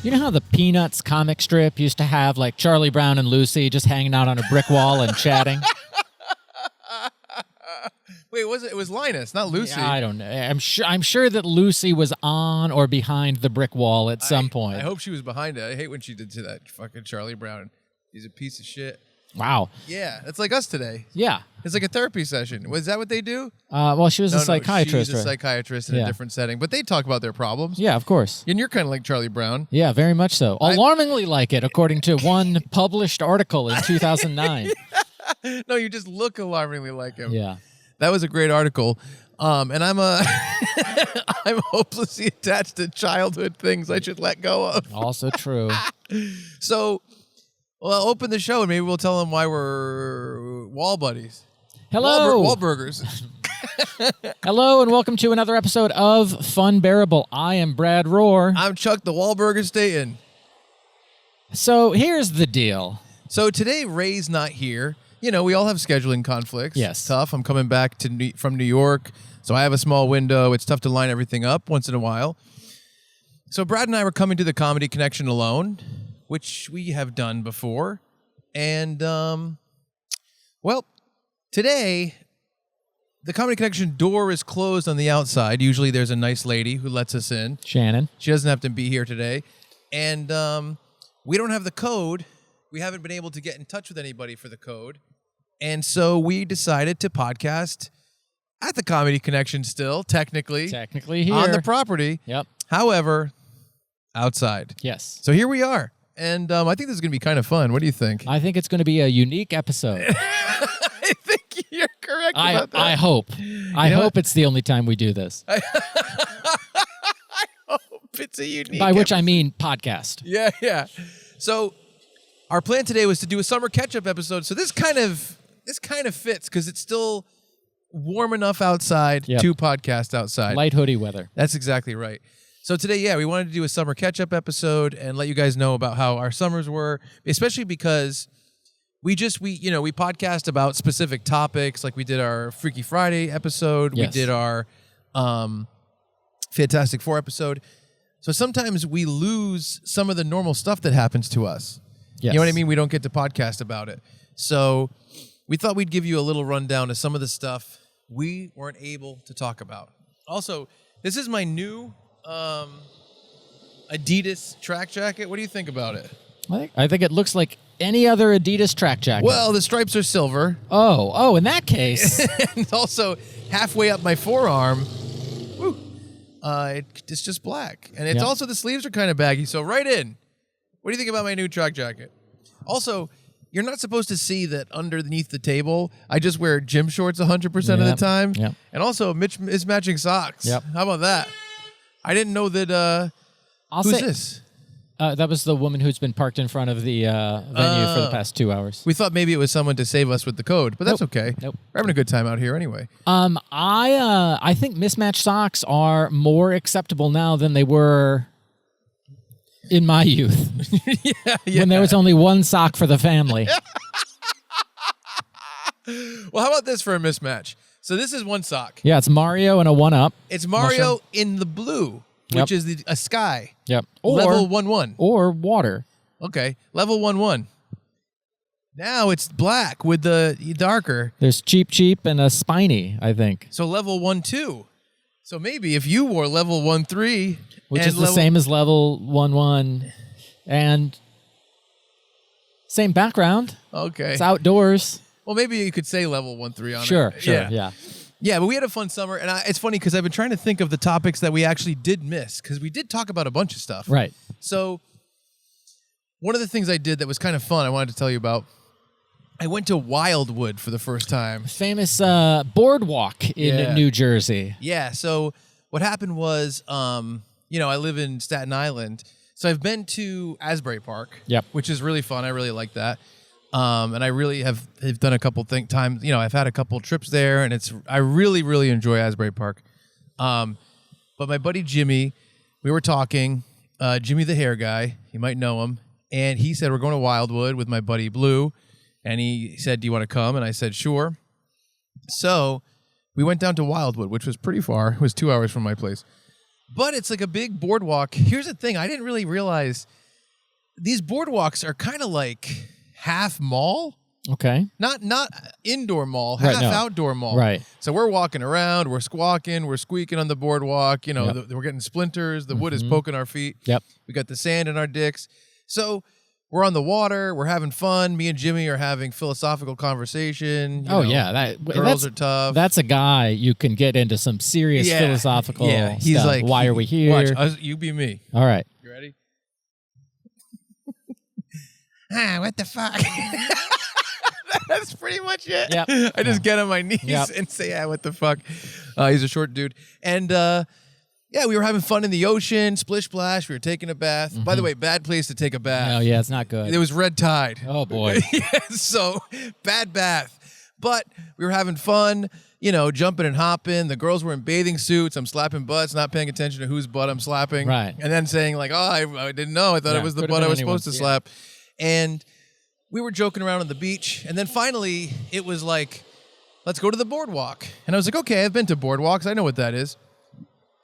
You know how the Peanuts comic strip used to have like Charlie Brown and Lucy just hanging out on a brick wall and chatting? Wait, it was Linus, not Lucy? Yeah, I don't know. I'm sure that Lucy was on or behind the brick wall at some point. I hope she was behind it. I hate when she did to that fucking Charlie Brown. He's a piece of shit. Wow. Yeah, it's like us today. Yeah. It's like a therapy session. Was that what they do? Well, she was a psychiatrist. She's a psychiatrist in a different setting, but they talk about their problems. Yeah, of course. And you're kind of like Charlie Brown. Yeah, very much so. Alarmingly like it, according to one published article in 2009. No, you just look alarmingly like him. Yeah. That was a great article. And I'm I'm hopelessly attached to childhood things I should let go of. Also true. So, well, open the show and maybe we'll tell them why we're wall buddies. Hello. Wahlburgers. Hello and welcome to another episode of Funbearable. I am Brad Rohr. I'm Chuck the Wahlburger Staten. So here's the deal. So today Ray's not here. You know, we all have scheduling conflicts. Yes. It's tough. I'm coming back from New York, so I have a small window. It's tough to line everything up once in a while. So Brad and I were coming to the Comedy Connection alone, which we have done before. And, well, today, the Comedy Connection door is closed on the outside. Usually there's a nice lady who lets us in. Shannon. She doesn't have to be here today. And we don't have the code. We haven't been able to get in touch with anybody for the code. And so we decided to podcast at the Comedy Connection still, technically here. on the property. Yep. However, outside. Yes. So here we are. And I think this is going to be kind of fun. What do you think? I think it's going to be a unique episode. I think you're correct about that. I hope. I hope it's the only time we do this. I hope it's a unique By which episode. I mean podcast. Yeah. So our plan today was to do a summer catch-up episode. So this kind of fits because it's still warm enough outside to podcast outside. Light hoodie weather. That's exactly right. So today, we wanted to do a summer catch-up episode and let you guys know about how our summers were, especially because we podcast about specific topics. Like we did our Freaky Friday episode. Yes. We did our Fantastic Four episode. So sometimes we lose some of the normal stuff that happens to us. Yes. You know what I mean? We don't get to podcast about it. So we thought we'd give you a little rundown of some of the stuff we weren't able to talk about. Also, this is my new Adidas track jacket. What do you think about it? I think it looks like any other Adidas track jacket. Well, the stripes are silver. Oh, in that case. And also, halfway up my forearm, it's just black. And it's also, the sleeves are kind of baggy. So right in. What do you think about my new track jacket? Also, you're not supposed to see that underneath the table, I just wear gym shorts 100% of the time. Yep. And also mismatching socks. Yep. How about that? I didn't know that. Who's this? That was the woman who's been parked in front of the venue for the past 2 hours. We thought maybe it was someone to save us with the code, but that's okay. Nope. We're having a good time out here anyway. I think mismatched socks are more acceptable now than they were in my youth. When there was only one sock for the family. Well, how about this for a mismatch? So this is one sock. Yeah, it's Mario and a 1-up. It's Mario in the blue, which is a sky. Yep. Level 1-1. Or water. Okay. Level 1-1. Now it's black with the darker. There's cheap and a spiny, I think. So level 1-2. So maybe if you wore level 1-3, which is the same as level 1-1, and same background. Okay. It's outdoors. Well, maybe you could say level 1-3 on it. Sure, Yeah, but we had a fun summer, and it's funny because I've been trying to think of the topics that we actually did miss, because we did talk about a bunch of stuff. Right. So one of the things I did that was kind of fun, I wanted to tell you about, I went to Wildwood for the first time. Famous boardwalk in New Jersey. Yeah, so what happened was, I live in Staten Island, so I've been to Asbury Park, which is really fun. I really like that. And I really have done a couple times. I've had a couple trips there, and I really, really enjoy Asbury Park. But my buddy Jimmy, we were talking, Jimmy the hair guy, you might know him, and he said, we're going to Wildwood with my buddy Blue, and he said, do you want to come? And I said, sure. So we went down to Wildwood, which was pretty far. It was 2 hours from my place. But it's like a big boardwalk. Here's the thing. I didn't really realize these boardwalks are kind of like half mall. Okay. Not indoor mall, half outdoor mall. Right. So we're walking around, we're squawking, we're squeaking on the boardwalk. You know, we're getting splinters. The wood is poking our feet. Yep. We got the sand in our dicks. So we're on the water. We're having fun. Me and Jimmy are having philosophical conversation. Girls are tough. That's a guy you can get into some serious philosophical He's stuff. like, why are we here? Watch, you be me. All right. You ready? What the fuck? That's pretty much it. Yep. I just get on my knees and say, what the fuck? He's a short dude. And we were having fun in the ocean, splish splash. We were taking a bath. By the way, bad place to take a bath. Oh, yeah, it's not good. It was red tide. Oh, boy. So bad bath. But we were having fun, jumping and hopping. The girls were in bathing suits. I'm slapping butts, not paying attention to whose butt I'm slapping. Right. And then saying like, I didn't know. I thought it was the butt I was supposed to slap. And we were joking around on the beach. And then finally, it was like, let's go to the boardwalk. And I was like, okay, I've been to boardwalks. I know what that is.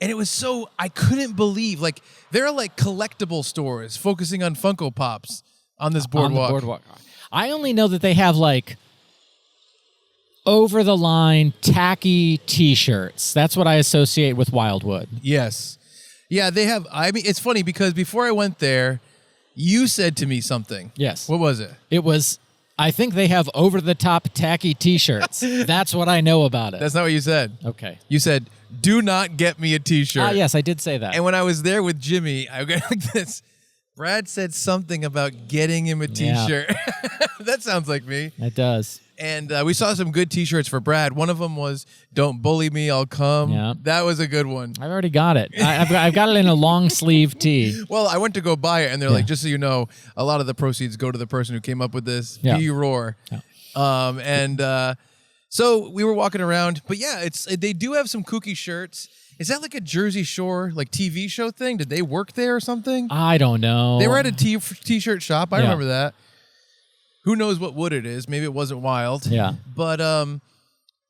And it was I couldn't believe, like, there are like collectible stores focusing on Funko Pops on this boardwalk. On the boardwalk. I only know that they have like over the line tacky T-shirts. That's what I associate with Wildwood. Yes. Yeah, they have. I mean, it's funny because before I went there, you said to me something. Yes. What was it? It was, I think they have over-the-top tacky T-shirts. That's what I know about it. That's not what you said. Okay. You said, do not get me a T-shirt. Yes, I did say that. And when I was there with Jimmy, I got like this. Brad said something about getting him a T-shirt. That sounds like me. It does. And we saw some good T-shirts for Brad. One of them was "Don't bully me, I'll come." Yeah. That was a good one. I've already got it. I've got it in a long sleeve tee. Well, I went to go buy it, and they're like, just so you know, a lot of the proceeds go to the person who came up with this. Yeah. P roar. Yeah. So we were walking around, but they do have some kooky shirts. Is that like a Jersey Shore like TV show thing? Did they work there or something? I don't know. They were at a T-shirt shop. I remember that. Who knows what wood it is? Maybe it wasn't wild. Yeah. But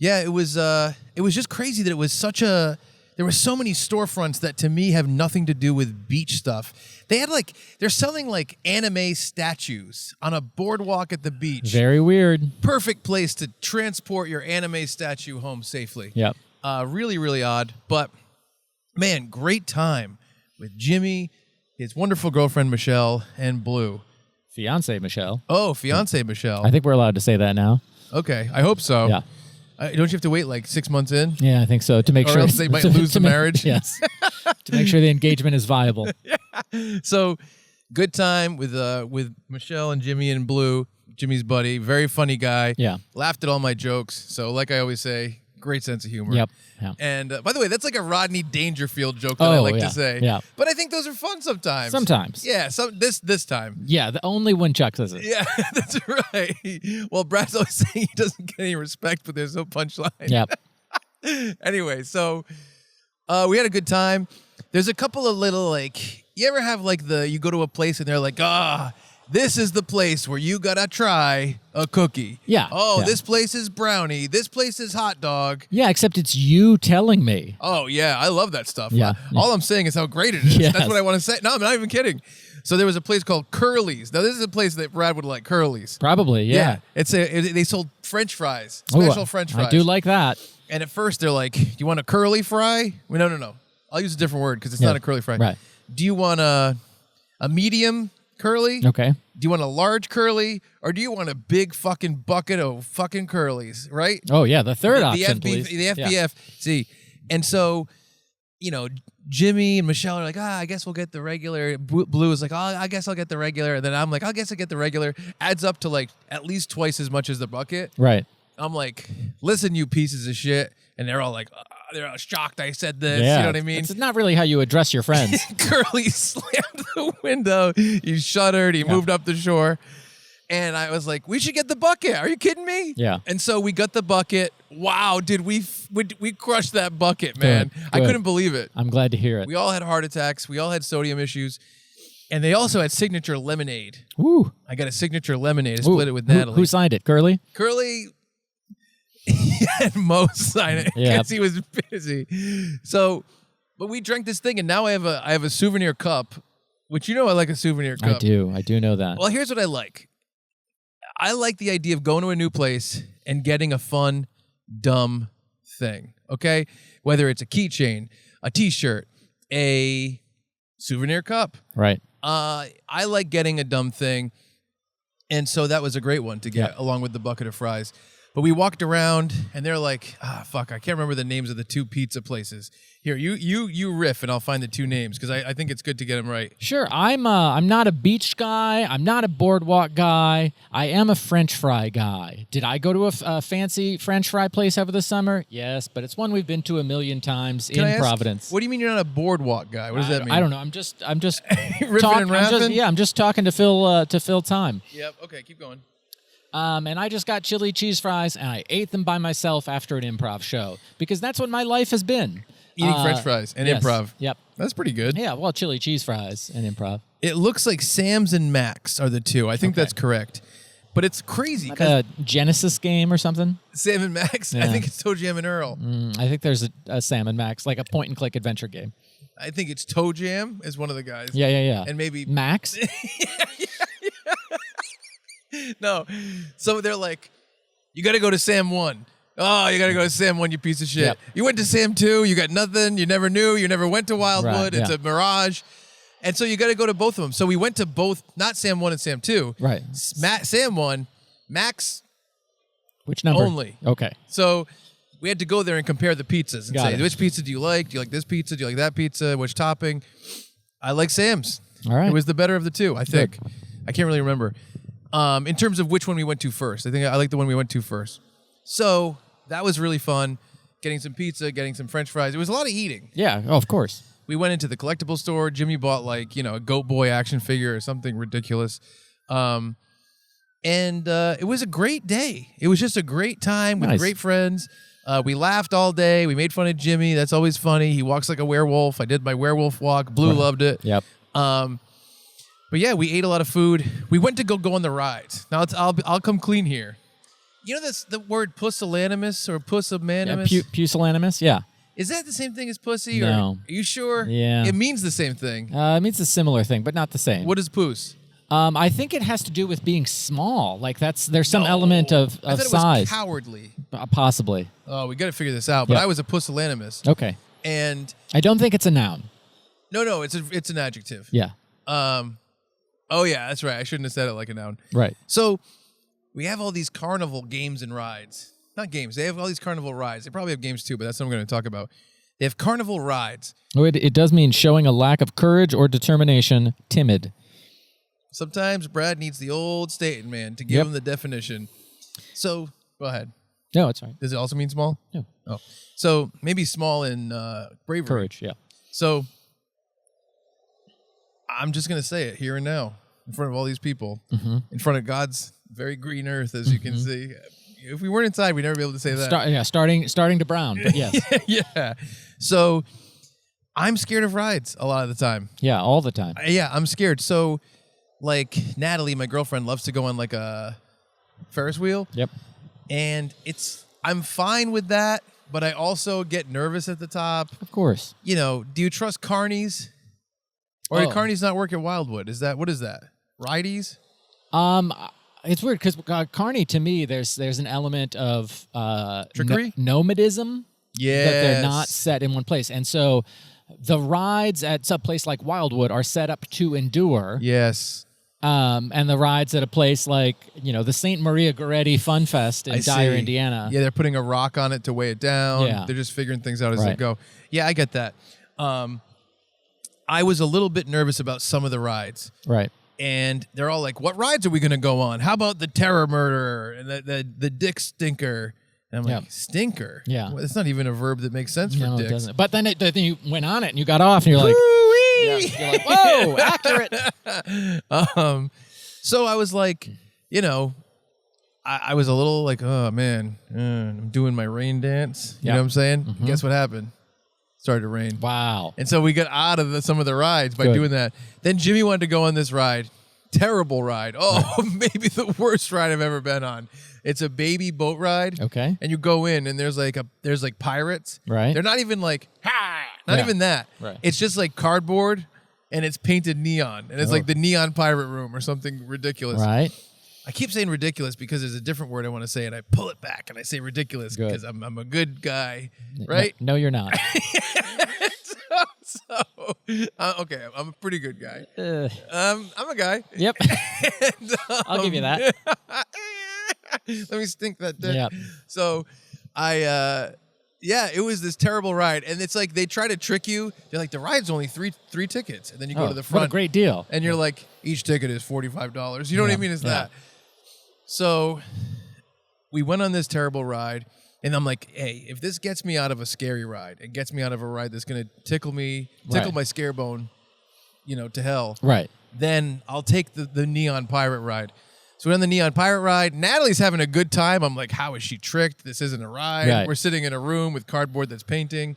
it was just crazy that it was there were so many storefronts that to me have nothing to do with beach stuff. They're selling like anime statues on a boardwalk at the beach. Very weird. Perfect place to transport your anime statue home safely. Yep. Really, really odd. But man, great time with Jimmy, his wonderful girlfriend Michelle, and Blue. Fiance Michelle. Oh, fiance Michelle. I think we're allowed to say that now. Okay, I hope so. Yeah. Don't you have to wait like 6 months in? Yeah, I think so. To make or sure else they might lose the marriage. Yes. To make sure the engagement is viable. Yeah. So, good time with Michelle and Jimmy and Blue, Jimmy's buddy. Very funny guy. Yeah. Laughed at all my jokes. So, like I always say, great sense of humor. Yep. Yeah. And by the way, that's like a Rodney Dangerfield joke that I like to say. Yeah. But I think those are fun sometimes. Sometimes. Yeah. This time. Yeah. Only when Chuck says it. Yeah, that's right. Well, Brad's always saying he doesn't get any respect, but there's no punchline. Yep. Anyway, so we had a good time. There's a couple of little you ever have you go to a place and they're like, this is the place where you gotta try a cookie. Yeah. Oh, yeah. This place is brownie. This place is hot dog. Yeah, except it's you telling me. Oh, yeah. I love that stuff. Yeah. All I'm saying is how great it is. Yes. That's what I want to say. No, I'm not even kidding. So there was a place called Curly's. Now, this is a place that Brad would like, Curly's. Probably, yeah. They sold French fries, special French fries. I do like that. And at first, they're like, do you want a curly fry? Well, no. I'll use a different word because it's not a curly fry. Right. Do you want a medium curly? Okay. Do you want a large curly? Or do you want a big fucking bucket of fucking curlies, right? Oh, yeah, the third option, please. The FBF. Yeah. See, and so, Jimmy and Michelle are like, I guess we'll get the regular. Blue is like, I guess I'll get the regular. And then I'm like, I guess I'll get the regular. Adds up to at least twice as much as the bucket. Right. I'm like, listen, you pieces of shit. And they're all like, they're all shocked I said this. Yeah. You know what I mean? It's not really how you address your friends. Curly slammed the window. He shuddered. He moved up the shore. And I was like, we should get the bucket. Are you kidding me? Yeah. And so we got the bucket. Wow, did we crushed that bucket, man. Good. I couldn't believe it. I'm glad to hear it. We all had heart attacks. We all had sodium issues. And they also had signature lemonade. Woo. I got a signature lemonade. I split it with Natalie. Who signed it? Curly? Curly had Mo sign it because he was busy. So But we drank this thing, and now I have a souvenir cup, which I like a souvenir cup. I do know that. Well, here's what I like. I like the idea of going to a new place and getting a fun, dumb thing, okay? Whether it's a keychain, a T-shirt, a souvenir cup. Right. I like getting a dumb thing, and so that was a great one to get, along with the bucket of fries. But we walked around, and they're like, fuck, I can't remember the names of the two pizza places. Here, you riff, and I'll find the two names, because I think it's good to get them right. Sure. I'm not a beach guy. I'm not a boardwalk guy. I am a French fry guy. Did I go to a fancy French fry place over the summer? Yes, but it's one we've been to a million times in Providence. What do you mean you're not a boardwalk guy? What does that mean? I don't know. I'm just riffing and rapping? I'm just talking to fill time. Yep. Okay, keep going. And I just got chili cheese fries, and I ate them by myself after an improv show, because that's what my life has been. Eating French fries and improv. Yep. That's pretty good. Yeah, well, chili cheese fries and improv. It looks like Sam's and Mac's are the two. I think that's correct. But it's crazy. Like a Genesis game or something? Sam and Max? Yeah. I think it's Toe Jam and Earl. I think there's a Sam and Max, like a point-and-click adventure game. I think it's Toe Jam is one of the guys. Yeah. And maybe... Max? No. So they're like, you got to go to Sam 1. Oh, you got to go to Sam 1, you piece of shit. Yep. You went to Sam 2, you got nothing, you never knew, you never went to Wildwood, it's a mirage. And so you got to go to both of them. So we went to both, not Sam 1 and Sam 2. Right. Sam 1, Max which number? Only. Okay. So we had to go there and compare the pizzas and say, which pizza do you like? Do you like this pizza? Do you like that pizza? Which topping? I like Sam's. All right. It was the better of the two, I think. Good. I can't really remember. In terms of which one we went to first. I think I like the one we went to first. So that was really fun. Getting some pizza, getting some French fries. It was a lot of eating. Yeah, of course. We went into the collectible store. Jimmy bought a Goat Boy action figure or something ridiculous. And it was a great day. It was just a great time with great friends. We laughed all day. We made fun of Jimmy. That's always funny. He walks like a werewolf. I did my werewolf walk. Blue loved it. Yep. But yeah, we ate a lot of food. We went to go on the rides. Now I'll come clean here. You know the word pusillanimous or pusillanimous? Yeah, pusillanimous, yeah. Is that the same thing as pussy? No. Are you sure? Yeah. It means the same thing. It means a similar thing, but not the same. What is puss? I think it has to do with being small. Like there's some element of I thought size. It was cowardly. Possibly. Oh, we got to figure this out. But I was a pusillanimous. Okay. And I don't think it's a noun. No, it's an adjective. Yeah. Oh yeah, that's right. I shouldn't have said it like a noun. Right. So we have all these carnival games and rides. Not games. They have all these carnival rides. They probably have games too, but that's what I'm going to talk about. They have carnival rides. Oh, it does mean showing a lack of courage or determination, timid. Sometimes Brad needs the old statement man to give him the definition. So go ahead. No, it's fine. Does it also mean small? No. Oh. So maybe small in bravery. Courage, yeah. So I'm just going to say it here and now in front of all these people, in front of God's very green earth, as you can see. If we weren't inside, we'd never be able to say that. Starting to brown, but yes. Yeah. So I'm scared of rides a lot of the time. Yeah, all the time. Yeah, I'm scared. So like Natalie, my girlfriend, loves to go on like a Ferris wheel. Yep. And I'm fine with that, but I also get nervous at the top. Of course. Do you trust carnies? Or did carnies not work at Wildwood? What is that? Rideys? It's weird because Carney, to me, there's an element of trickery, nomadism. Yeah, that they're not set in one place, and so the rides at some place like Wildwood are set up to endure. Yes. And the rides at a place like the St. Maria Goretti Fun Fest in Dyer, Indiana. Yeah, they're putting a rock on it to weigh it down. Yeah. They're just figuring things out as they go. Yeah, I get that. I was a little bit nervous about some of the rides. Right. And they're all like, what rides are we going to go on? How about the Terror Murderer and the Dick Stinker? And I'm like, stinker? Yeah. Well, it's not even a verb that makes sense for dicks. It doesn't. But then you went on it and you got off and you're like, you're like, whoa, accurate. So I was like, I was a little like, oh, man, I'm doing my rain dance. You know what I'm saying? Mm-hmm. Guess what happened? Started to rain. Wow. And so we got out of some of the rides by doing that. Then Jimmy wanted to go on this ride. Terrible ride. Oh, maybe the worst ride I've ever been on. It's a baby boat ride. Okay. And you go in and there's like pirates. Right. They're not even like, ha! Not even that. Right. It's just like cardboard, and it's painted neon, and it's like the neon pirate room or something ridiculous. Right. I keep saying ridiculous because there's a different word I want to say, and I pull it back and I say ridiculous because I'm a good guy, right? No, you're not. Okay, I'm a pretty good guy. I'm a guy. Yep. And, I'll give you that. Let me stink that dick. Yep. So it was this terrible ride, and it's like they try to trick you. They're like, the ride's only three tickets, and then you go to the front. What a great deal! And you're like, each ticket is $45. You know what I mean? It's that. So we went on this terrible ride, and I'm like, hey, if this gets me out of a scary ride, it gets me out of a ride that's gonna tickle my scare bone, to hell. Right. Then I'll take the neon pirate ride. So we're on the neon pirate ride. Natalie's having a good time. I'm like, how is she tricked? This isn't a ride. Right. We're sitting in a room with cardboard that's painted.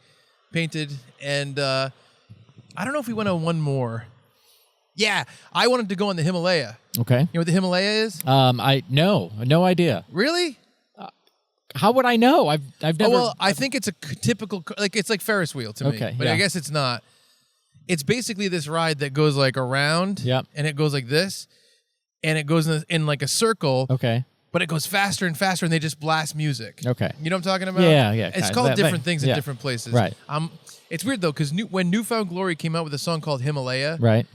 And I don't know if we went on one more. Yeah, I wanted to go on the Himalaya. Okay. You know what the Himalaya is? No idea. Really? How would I know? I've never. Oh, well, I think it's a typical, it's like Ferris wheel to me. Okay, But I guess it's not. It's basically this ride that goes like around. Yep. And it goes like this. And it goes in like a circle. Okay. But it goes faster and faster, and they just blast music. Okay. You know what I'm talking about? Yeah. It's called different things in different places. Right. It's weird, though, because when Newfound Glory came out with a song called Himalaya, right,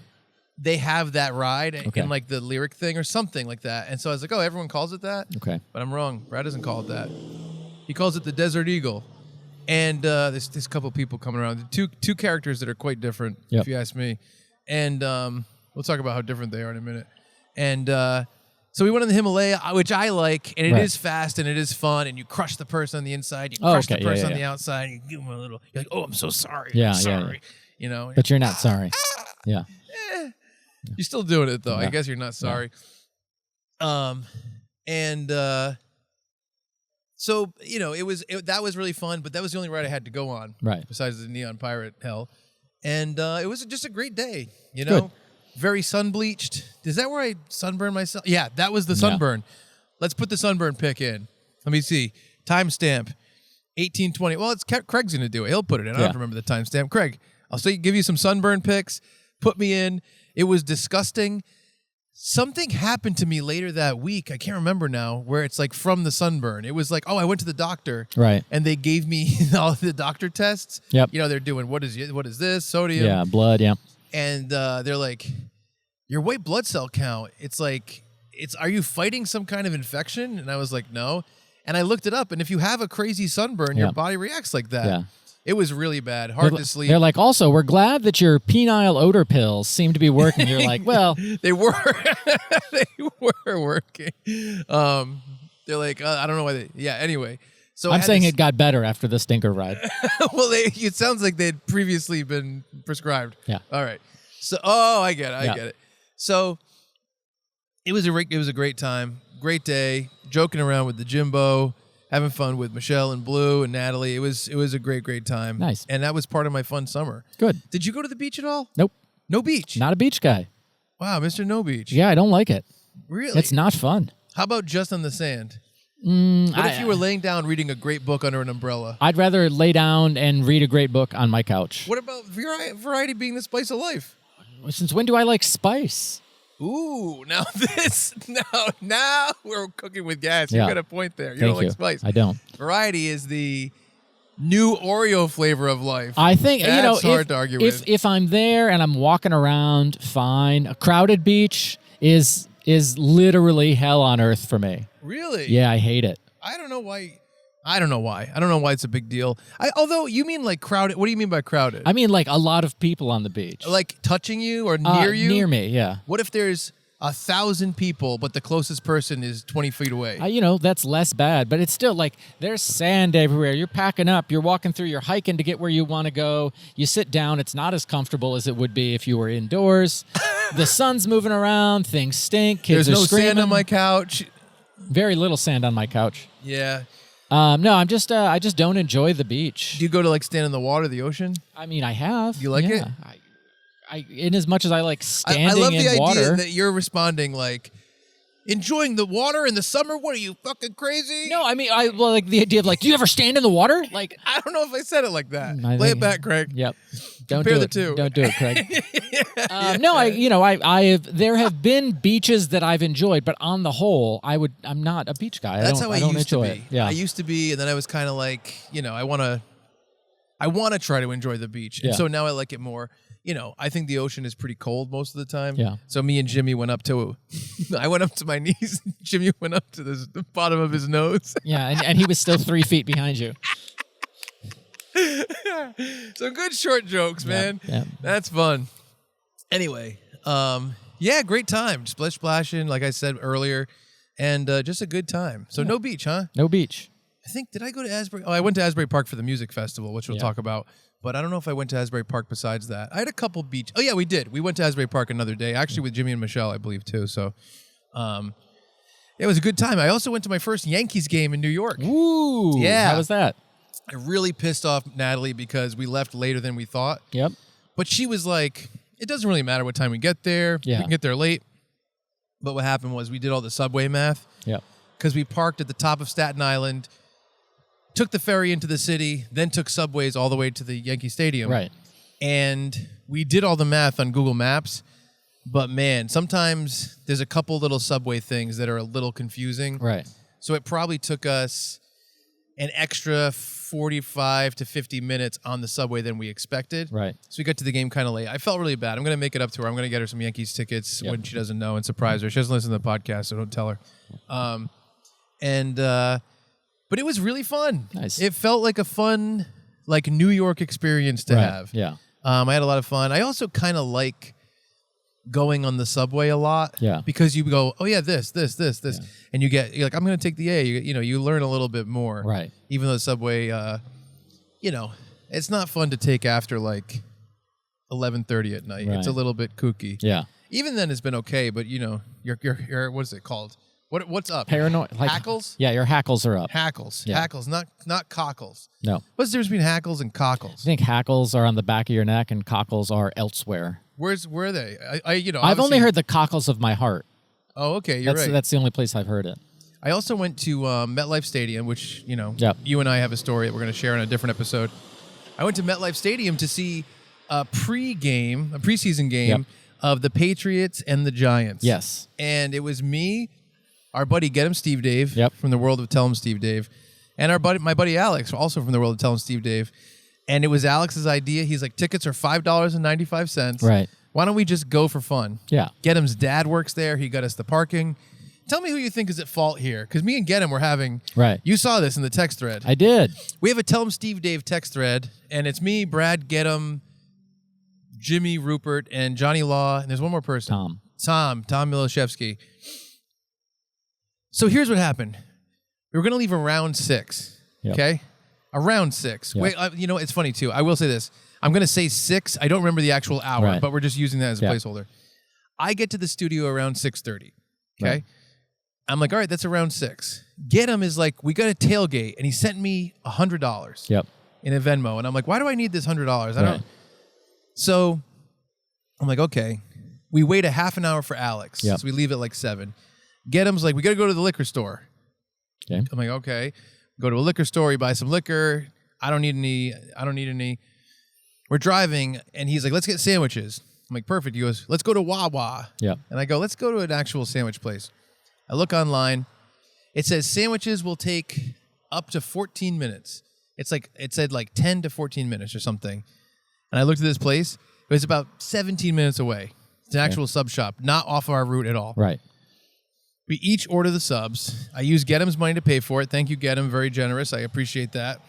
they have that ride in like the lyric thing or something like that. And so I was like, oh, everyone calls it that? Okay. But I'm wrong. Brad doesn't call it that. He calls it the Desert Eagle. And there's a couple people coming around. Two characters that are quite different, if you ask me. And we'll talk about how different they are in a minute. And so we went on the Himalaya, which I like, and it is fast and it is fun, and you crush the person on the inside, you crush the person on the outside, and you give them a little, you're like, oh, I'm so sorry. I'm sorry. You know? But you're not sorry. Yeah. You're still doing it, though. I guess you're not sorry. So, that was really fun, but that was the only ride I had to go on. Right. Besides the Neon Pirate hell. And it was just a great day, Good. Very sun-bleached. Is that where I sunburned myself? Yeah, that was the sunburn. Let's put the sunburn pic in. Let me see. Timestamp, 1820. Well, Craig's going to do it. He'll put it in. I don't have to remember the timestamp. Craig, I'll give you some sunburn pics. Put me in. It was disgusting. Something happened to me later that week. I can't remember now, where it's like from the sunburn. It was like, oh, I went to the doctor. Right. And they gave me all the doctor tests. Yep. They're doing, what is this? Sodium. Yeah, blood, yeah. And they're like, your white blood cell count, it's like, are you fighting some kind of infection? And I was like, no. And I looked it up, and if you have a crazy sunburn, your body reacts like that. Yeah. It was really bad, hard to sleep. They're like, also, we're glad that your penile odor pills seem to be working. You're like, well. They were. They were working. They're like, I don't know why anyway. So I'm saying it got better after the stinker ride. Well, it sounds like they'd previously been prescribed. Yeah. All right. So, I get it. I get it. So it was a great time, great day, joking around with the Jimbo, having fun with Michelle and Blue and Natalie. It was a great time. Nice. And that was part of my fun summer. Good. Did you go to the beach at all? Nope. No beach? Not a beach guy. Wow, Mr. No Beach. Yeah, I don't like it. Really? It's not fun. How about just on the sand? What if you were laying down reading a great book under an umbrella? I'd rather lay down and read a great book on my couch. What about variety being the spice of life? Since when do I like spice? Ooh, now we're cooking with gas. You got a point there. You don't like spice. I don't. Variety is the new Oreo flavor of life. I think that's hard to argue with. If I'm there and I'm walking around, fine. A crowded beach is literally hell on earth for me. Really? Yeah, I hate it. I don't know why. I don't know why it's a big deal. Although you mean like crowded. What do you mean by crowded? I mean like a lot of people on the beach. Like touching you or near you? Near me, yeah. What if there's 1,000 people, but the closest person is 20 feet away? That's less bad, but it's still like there's sand everywhere. You're packing up. You're walking through. You're hiking to get where you want to go. You sit down. It's not as comfortable as it would be if you were indoors. The sun's moving around. Things stink. Kids There's no screaming. sand on my couch. Very little sand on my couch. Yeah. No, I just don't enjoy the beach. Do you go to like stand in the water, the ocean? I mean, I have. You like it? I in as much as I like standing I love in the water. idea that you're responding like, enjoying the water in the summer? What are you, fucking crazy? No, I mean, I like the idea of like, do you ever stand in the water? Like, I don't know if I said it like that. Play it back, Craig. Yep. Don't Compare do the it. two. Don't do it, Craig. No, I have. There have been beaches that I've enjoyed, but on the whole, I'm not a beach guy. That's how I don't used to enjoy be. it. Yeah. I used to be, and then I was kind of like, I want to try to enjoy the beach, and so now I like it more. I think the ocean is pretty cold most of the time. Yeah. So me and Jimmy went up to, I went up to my knees. Jimmy went up to the bottom of his nose. Yeah, and he was still 3 feet behind you. So good short jokes, man. Yeah. That's fun. Anyway, great time. Splish splashing, like I said earlier, and just a good time. So no beach, huh? No beach. I think, did I go to Asbury? Oh, I went to Asbury Park for the music festival, which we'll talk about. But I don't know if I went to Asbury Park besides that. I had a couple beach. Oh, yeah, we did. We went to Asbury Park another day, actually with Jimmy and Michelle, I believe, too. So it was a good time. I also went to my first Yankees game in New York. Ooh. Yeah. How was that? I really pissed off Natalie because we left later than we thought. Yep. But she was like, it doesn't really matter what time we get there. Yeah. We can get there late. But what happened was we did all the subway math. Yep. Because we parked at the top of Staten Island, took the ferry into the city, then took subways all the way to the Yankee Stadium. Right. And we did all the math on Google Maps. But man, sometimes there's a couple little subway things that are a little confusing. Right. So it probably took us an extra 45 to 50 minutes on the subway than we expected. Right. So we got to the game kind of late. I felt really bad. I'm going to make it up to her. I'm going to get her some Yankees tickets when she doesn't know and surprise her. She doesn't listen to the podcast, so don't tell her. But it was really fun. Nice. It felt like a fun, like New York experience to have. Yeah. I had a lot of fun. I also kind of like going on the subway a lot. Yeah. Because you go, oh yeah, this. And you're like, I'm going to take the A. You learn a little bit more. Right. Even though the subway, it's not fun to take after like 11:30 at night. Right. It's a little bit kooky. Yeah. Even then it's been okay, but you're what is it called? What's up? Paranoid. Like, hackles? Yeah, your hackles are up. Hackles. Yeah. Hackles, not cockles. No. What's the difference between hackles and I cockles? think hackles are on the back of your neck and cockles are elsewhere. Where are they? I've only heard the cockles of my heart. Oh, okay, you're right. That's the only place I've heard it. I also went to MetLife Stadium, which, Yep. you and I have a story that we're going to share in a different episode. I went to MetLife Stadium to see a preseason game of the Patriots and the Giants. Yes. And it was me, our buddy Get Him Steve Dave from the world of Tell Him Steve Dave, and my buddy Alex, also from the world of Tell Him Steve Dave. And it was Alex's idea. He's like, tickets are $5.95. Right. Why don't we just go for fun? Yeah. Get Him's dad works there. He got us the parking. Tell me who you think is at fault here, because me and Get Him were having. Right. You saw this in the text thread. I did. We have a Tell Him Steve Dave text thread, and it's me, Brad, Get Him, Jimmy, Rupert, and Johnny Law, and there's one more person. Tom Milashevsky. So here's what happened. We were going to leave around 6, okay? Around 6. Yep. Wait, it's funny, too. I will say this. I'm going to say 6. I don't remember the actual hour, but we're just using that as a placeholder. I get to the studio around 6:30, okay? Right. I'm like, all right, that's around 6. Get Him is like, we got a tailgate, and he sent me $100 in a Venmo. And I'm like, why do I need this $100? I don't. So I'm like, okay. We wait a half an hour for Alex. So we leave at like 7. Get Him's like, we got to go to the liquor store. Okay. I'm like, okay. Go to a liquor store, you buy some liquor. I don't need any. We're driving, and he's like, let's get sandwiches. I'm like, perfect. He goes, let's go to Wawa. Yeah. And I go, let's go to an actual sandwich place. I look online. It says sandwiches will take up to 14 minutes. It said 10 to 14 minutes or something. And I looked at this place. It was about 17 minutes away. It's an actual sub shop, not off our route at all. Right. We each order the subs. I use Get Him's money to pay for it. Thank you, Get Him. Very generous. I appreciate that.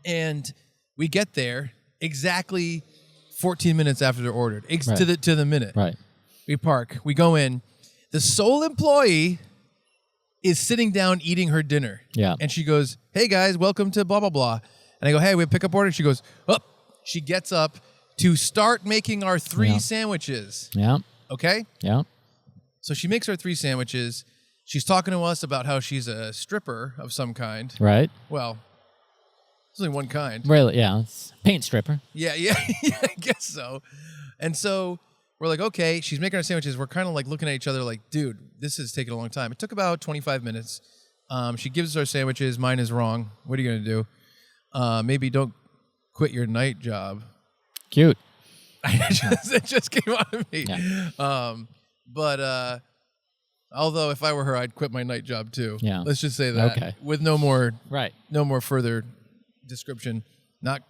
And we get there exactly 14 minutes after they're ordered, to the minute. Right. We park. We go in. The sole employee is sitting down eating her dinner. Yeah. And she goes, hey, guys, welcome to blah, blah, blah. And I go, hey, we have pickup order. She goes, up. She gets up to start making our 3 sandwiches. Yeah. Okay? Yeah. So she makes our 3 sandwiches. She's talking to us about how she's a stripper of some kind. Right. Well, there's only one kind. Really? Yeah. It's paint stripper. Yeah, I guess so. And so we're like, okay, she's making our sandwiches. We're kind of like looking at each other like, dude, this is taking a long time. It took about 25 minutes. She gives us our sandwiches. Mine is wrong. What are you going to do? Maybe don't quit your night job. Cute. It just came out of me. Yeah. But although if I were her, I'd quit my night job too. Yeah. Let's just say that. Okay. With no more further description.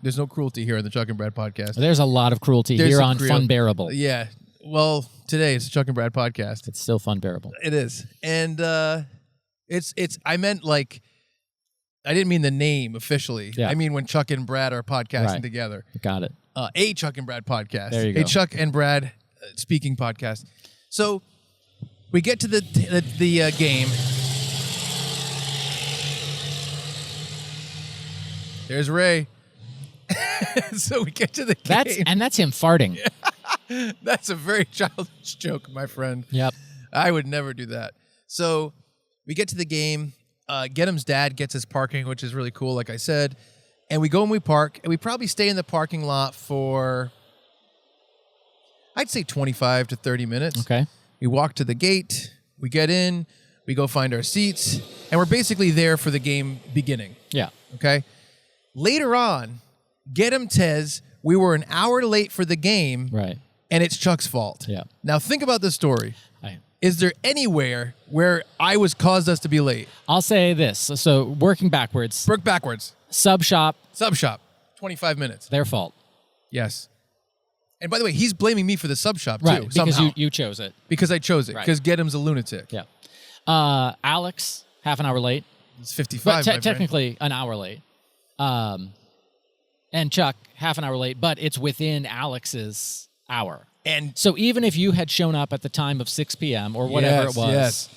There's no cruelty here on the Chuck and Brad podcast. There's a lot of cruelty here on Funbearable. Yeah. Well, today it's a Chuck and Brad podcast. It's still Funbearable. It is. And it's I meant like I didn't mean the name officially. Yeah. I mean when Chuck and Brad are podcasting together. Got it. A Chuck and Brad podcast. There you go. A Chuck and Brad speaking podcast. So we get to the game. There's Ray. So we get to the game. That's him farting. That's a very childish joke, my friend. Yep. I would never do that. So we get to the game. Get'em's dad gets us parking, which is really cool, like I said. And we go and we park, and we probably stay in the parking lot for, I'd say 25 to 30 minutes. Okay. We walk to the gate. We get in. We go find our seats. And we're basically there for the game beginning. Yeah. Okay? Later on, Get'em says we were an hour late for the game. Right. And it's Chuck's fault. Yeah. Now think about this story. Is there anywhere where I was caused us to be late? I'll say this. So working backwards. Work backwards. Sub shop. 25 minutes. Their fault. Yes. And by the way, he's blaming me for the sub shop Right, too. because somehow. you chose it. Because I chose it. Right. Because Get'em's a lunatic. Yeah. Alex, half an hour late. It's 55. But my friend. technically an hour late. And Chuck, half an hour late, but it's within Alex's hour. And so even if you had shown up at the time of 6 p.m. or whatever it was,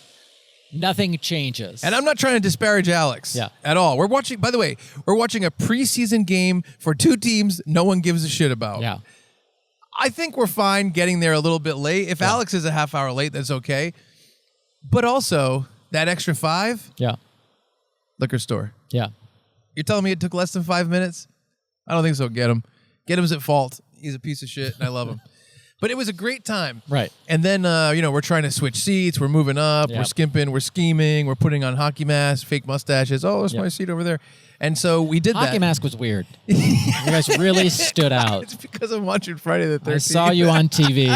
nothing changes. And I'm not trying to disparage Alex at all. We're watching, by the way, we're watching a preseason game for two teams no one gives a shit about. Yeah. I think we're fine getting there a little bit late. If Alex is a half hour late, that's okay. But also, that extra 5, liquor store. Yeah. You're telling me it took less than 5 minutes? I don't think so. Get'em's at fault. He's a piece of shit, and I love him. But it was a great time. Right. And then, we're trying to switch seats. We're moving up. We're skimping. We're scheming. We're putting on hockey masks, fake mustaches. Oh, there's my seat over there. And so we did that. Hockey mask was weird. You guys really stood out. It's because I'm watching Friday the 13th. I saw you on TV.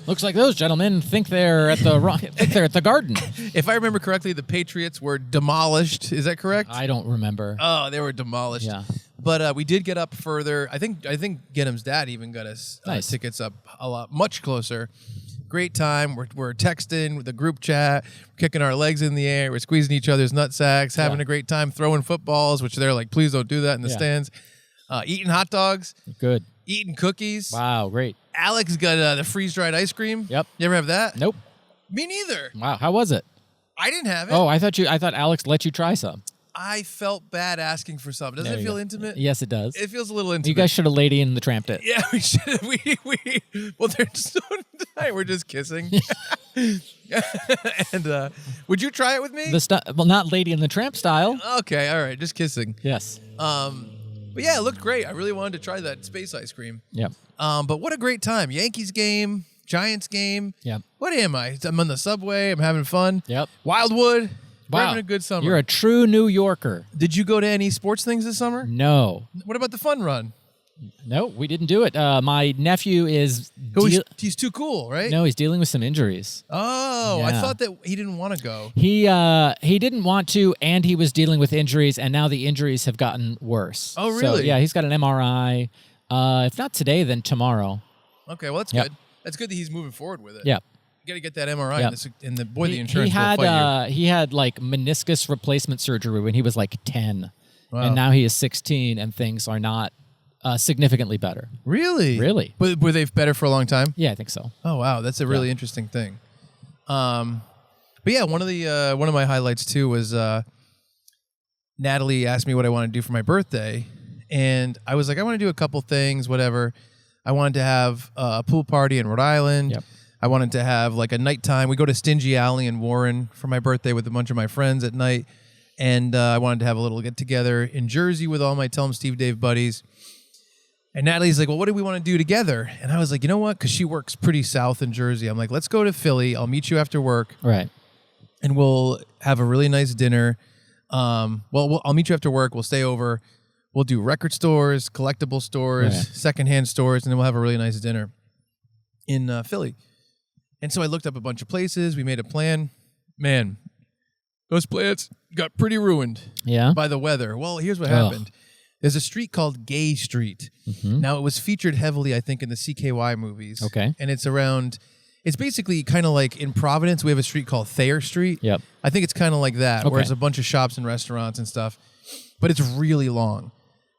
Looks like those gentlemen think they're at the Garden. If I remember correctly, the Patriots were demolished. Is that correct? I don't remember. Oh, they were demolished. Yeah. But we did get up further. I think Get'em's dad even got us tickets up much closer. Great time. We're texting with the group chat, kicking our legs in the air. We're squeezing each other's nutsacks, having a great time, throwing footballs, which they're like, please don't do that in the stands. Eating hot dogs. Good. Eating cookies. Wow, great. Alex got the freeze-dried ice cream. Yep. You ever have that? Nope. Me neither. Wow, how was it? I didn't have it. Oh, I thought Alex let you try some. I felt bad asking for some. Doesn't it feel intimate? Yes, it does. It feels a little intimate. You guys should have Lady in the Tramped it. Yeah, we should. Well, they're so tonight. We're just kissing. And would you try it with me? Well, not Lady in the Tramp style. Okay, all right, just kissing. Yes. But yeah, it looked great. I really wanted to try that space ice cream. Yep. But what a great time. Yankees game, Giants game. Yep. What am I? I'm on the subway. I'm having fun. Yep. Wildwood. We're Wow. having a good summer. You're a true New Yorker. Did you go to any sports things this summer? No. What about the fun run? No, we didn't do it. My nephew is... He's too cool, right? No, he's dealing with some injuries. Oh, I Yeah. thought that he didn't want to go. He didn't want to, and he was dealing with injuries, and now the injuries have gotten worse. Oh, So, really? yeah, he's got an MRI. If not today, then tomorrow. Okay, well, that's Yep. good. That's good that he's moving forward with it. Yeah. You got to get that MRI, Yep. and the insurance he had will fight he had like meniscus replacement surgery when he was like 10, Wow. and now he is 16, and things are not significantly better. you. Really? Really? But were they better for a long time? Yeah, I think so. Oh, wow. That's a really interesting thing. But yeah, one of my highlights, too, was Natalie asked me what I want to do for my birthday, and I was like, I want to do a couple things, whatever. I wanted to have a pool party in Rhode Island. Yep. I wanted to have like a nighttime. We go to Stingy Alley in Warren for my birthday with a bunch of my friends at night. And I wanted to have a little get together in Jersey with all my Tell 'em Steve Dave buddies. And Natalie's like, well, what do we want to do together? And I was like, you know what? Because she works pretty south in Jersey. I'm like, let's go to Philly. I'll meet you after work. Right. And we'll have a really nice dinner. I'll meet you after work. We'll stay over. We'll do record stores, collectible stores, secondhand stores, and then we'll have a really nice dinner in Philly. And so I looked up a bunch of places. We made a plan. Man, those plans got pretty ruined by the weather. Well, here's what happened. There's a street called Gay Street. Mm-hmm. Now, it was featured heavily, I think, in the CKY movies. Okay. And it's basically kind of like in Providence, we have a street called Thayer Street. Yep. I think it's kind of like that, where it's a bunch of shops and restaurants and stuff. But it's really long.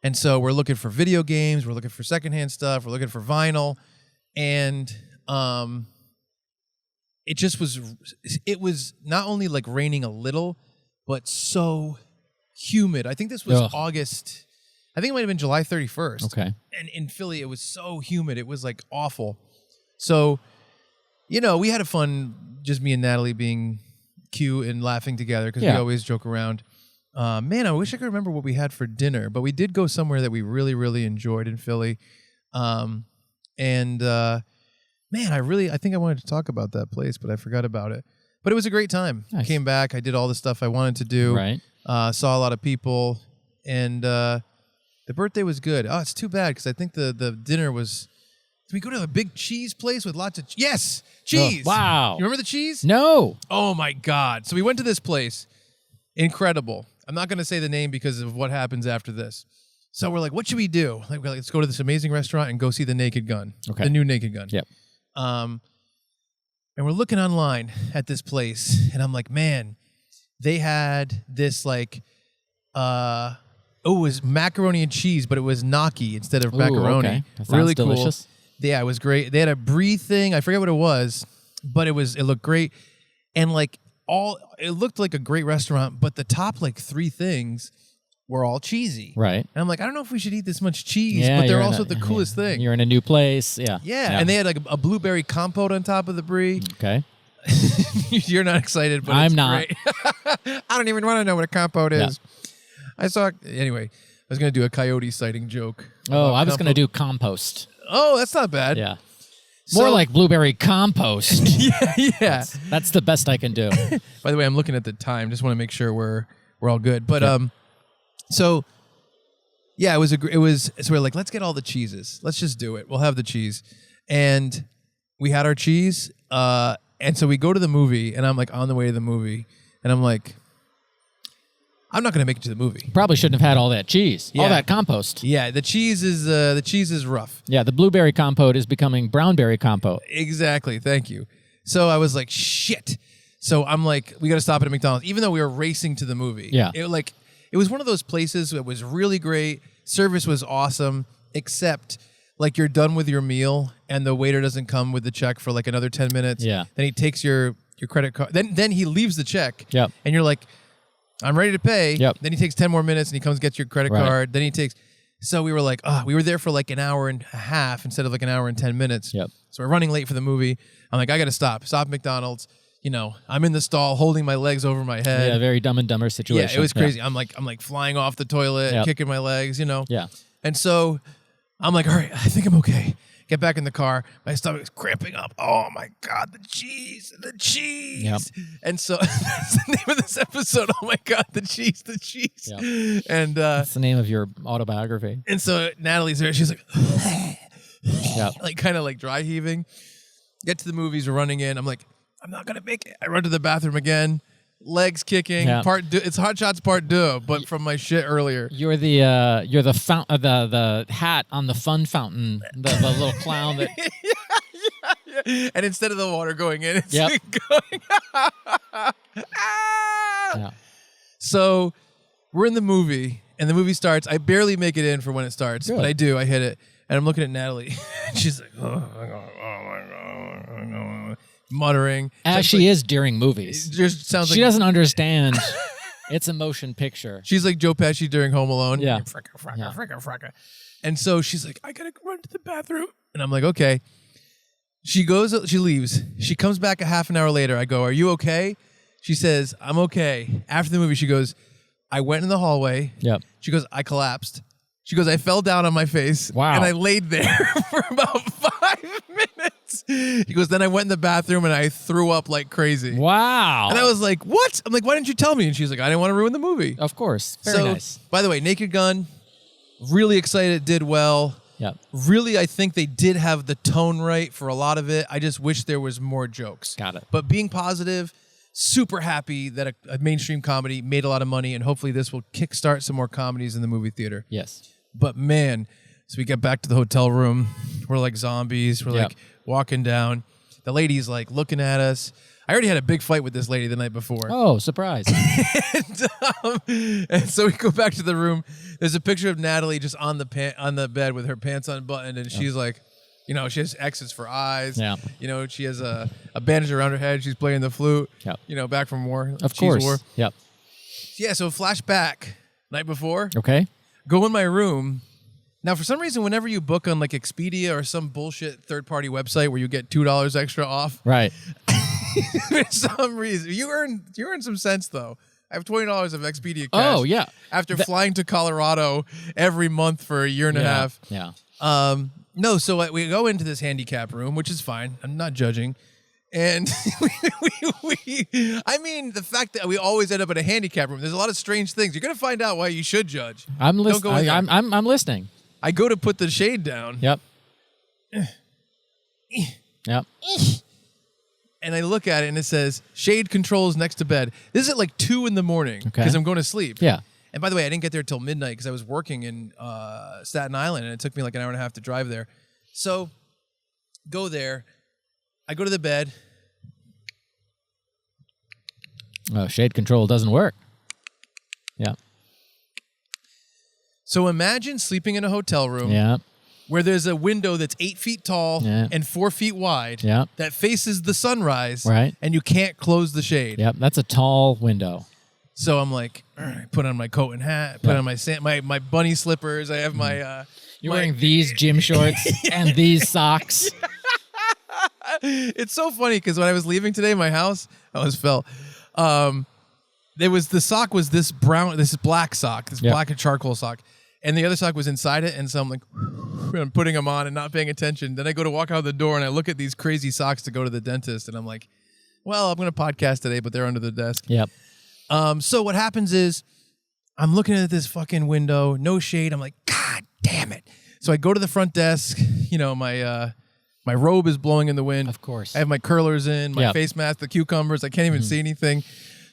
And so we're looking for video games. We're looking for secondhand stuff. We're looking for vinyl. And it was not only like raining a little, but so humid. I think this was August. I think it might have been July 31st. Okay. And in Philly, it was so humid. It was like awful. So, we had a fun, just me and Natalie being cute and laughing together because we always joke around. Man, I wish I could remember what we had for dinner, but we did go somewhere that we really, really enjoyed in Philly. Man, I think I wanted to talk about that place, but I forgot about it. But it was a great time. Nice. I came back. I did all the stuff I wanted to do. Right. Saw a lot of people. And the birthday was good. Oh, it's too bad because I think the dinner was... Did we go to a big cheese place with lots of... Yes! Cheese! Oh, wow. You remember the cheese? No. Oh, my God. So we went to this place. Incredible. I'm not going to say the name because of what happens after this. So we're like, what should we do? Like, let's go to this amazing restaurant and go see the Naked Gun. Okay. The new Naked Gun. Yep. And we're looking online at this place, and I'm like, man, they had this like, it was macaroni and cheese, but it was gnocchi instead of macaroni. Okay. That sounds really delicious. Cool. Yeah, it was great. They had a brie thing. I forget what it was, but it looked great. And like it looked like a great restaurant, but the top like 3 things were all cheesy. Right. And I'm like, I don't know if we should eat this much cheese, but they're also the coolest thing. You're in a new place. Yeah. Yeah. And they had like a blueberry compote on top of the brie. Okay. You're not excited, but I'm not. Great. I don't even want to know what a compote is. Anyway, I was going to do a coyote sighting joke. Oh, I was going to do compost. Oh, that's not bad. Yeah. More like blueberry compost. yeah. That's the best I can do. By the way, I'm looking at the time. Just want to make sure we're all good. But so yeah, so we're like, let's get all the cheeses. Let's just do it. We'll have the cheese. And we had our cheese. And so we go to the movie, and I'm like on the way to the movie, and I'm like, I'm not going to make it to the movie. Probably shouldn't have had all that cheese. Yeah. All that compost. Yeah, the cheese is rough. Yeah, the blueberry compote is becoming brownberry compote. Exactly. Thank you. So I was like, shit. So I'm like, we got to stop at a McDonald's, even though we were racing to the movie. Yeah. It was one of those places that was really great. Service was awesome, except like you're done with your meal and the waiter doesn't come with the check for like another 10 minutes. Yeah. Then he takes your credit card. Then he leaves the check. Yep. And you're like, I'm ready to pay. Yep. Then he takes 10 more minutes and he comes gets your credit card. Then he takes... So we were like, we were there for like an hour and a half instead of like an hour and 10 minutes. Yep. So we're running late for the movie. I'm like, I got to stop. Stop at McDonald's. I'm in the stall holding my legs over my head. Yeah, very Dumb and Dumber situation. Yeah, it was crazy. Yeah. I'm like flying off the toilet, kicking my legs, Yeah. And so I'm like, all right, I think I'm okay. Get back in the car. My stomach is cramping up. Oh my God, the cheese. Yep. And so that's the name of this episode. Oh my God, the cheese. Yep. And that's the name of your autobiography. And so Natalie's there. She's like, yep. like kind of like dry heaving. Get to the movies. We're running in. I'm like, I'm not gonna make it. I run to the bathroom again. Legs kicking. Yeah. It's Hot Shots Part 2, but from my shit earlier. You're the the hat on the fun fountain, the little clown that. yeah. And instead of the water going in, it's going. Yeah. So we're in the movie, and the movie starts. I barely make it in for when it starts, but I do. I hit it, and I'm looking at Natalie. She's like, oh my God. Muttering. As she is during movies. It just sounds she doesn't understand. It's a motion picture. She's like Joe Pesci during Home Alone. Yeah. Fricka. And so she's like, I gotta run to the bathroom. And I'm like, okay. She leaves. She comes back a half an hour later. I go, are you okay? She says, I'm okay. After the movie, she goes, I went in the hallway. Yep. She goes, I collapsed. She goes, I fell down on my face. Wow. And I laid there for about 5 minutes. He goes, then I went in the bathroom and I threw up like crazy. Wow. And I was like, what? I'm like, why didn't you tell me? And she's like, I didn't want to ruin the movie. Of course. Very nice. By the way, Naked Gun, really excited it did well. Yep. Really, I think they did have the tone right for a lot of it. I just wish there was more jokes. Got it. But being positive, super happy that a mainstream comedy made a lot of money, and hopefully this will kickstart some more comedies in the movie theater. Yes. But man, so we get back to the hotel room. We're like zombies. We're like walking down. The lady's like looking at us. I already had a big fight with this lady the night before. Oh, surprise. and so we go back to the room. There's a picture of Natalie just on the bed with her pants unbuttoned, and she's like, you know, she has X's for eyes. Yeah. You know, she has a bandage around her head. She's playing the flute. Yep. You know, back from war. Of course. War. Yep. Yeah, so flashback. Night before. Okay. Go in my room. Now, for some reason, whenever you book on like Expedia or some bullshit third-party website where you get $2 extra off, Right. for some reason, you earn some sense though. I have $20 of Expedia cash. Oh, yeah. After flying to Colorado every month for a year and a half. Yeah. No, so we go into this handicap room, which is fine. I'm not judging. And I mean, the fact that we always end up in a handicap room, there's a lot of strange things. You're going to find out why you should judge. I'm Don't go in listening. there. I'm listening. I go to put the shade down. Yep. Yep. And I look at it and it says, shade controls next to bed. This is at like 2 a.m. because I'm going to sleep. Yeah. And by the way, I didn't get there till midnight because I was working in Staten Island and it took me like an hour and a half to drive there. So go there. I go to the bed. Oh, shade control doesn't work. Yeah. So imagine sleeping in a hotel room Yeah. where there's a window that's 8 feet tall and 4 feet wide that faces the sunrise, Right. and you can't close the shade. Yep. That's a tall window. So I'm like, all right, put on my coat and hat, put on my bunny slippers. I have my... You're wearing these gym shorts and these socks. It's so funny because when I was leaving today, my house, I almost fell. The sock was this black sock, black and charcoal sock. And the other sock was inside it, and so I'm like, I'm putting them on and not paying attention. Then I go to walk out the door, and I look at these crazy socks to go to the dentist, and I'm like, well, I'm going to podcast today, but they're under the desk. Yep. So what happens is I'm looking at this fucking window, no shade. I'm like, God damn it. So I go to the front desk. You know, my robe is blowing in the wind. Of course. I have my curlers in, my face mask, the cucumbers. I can't even see anything.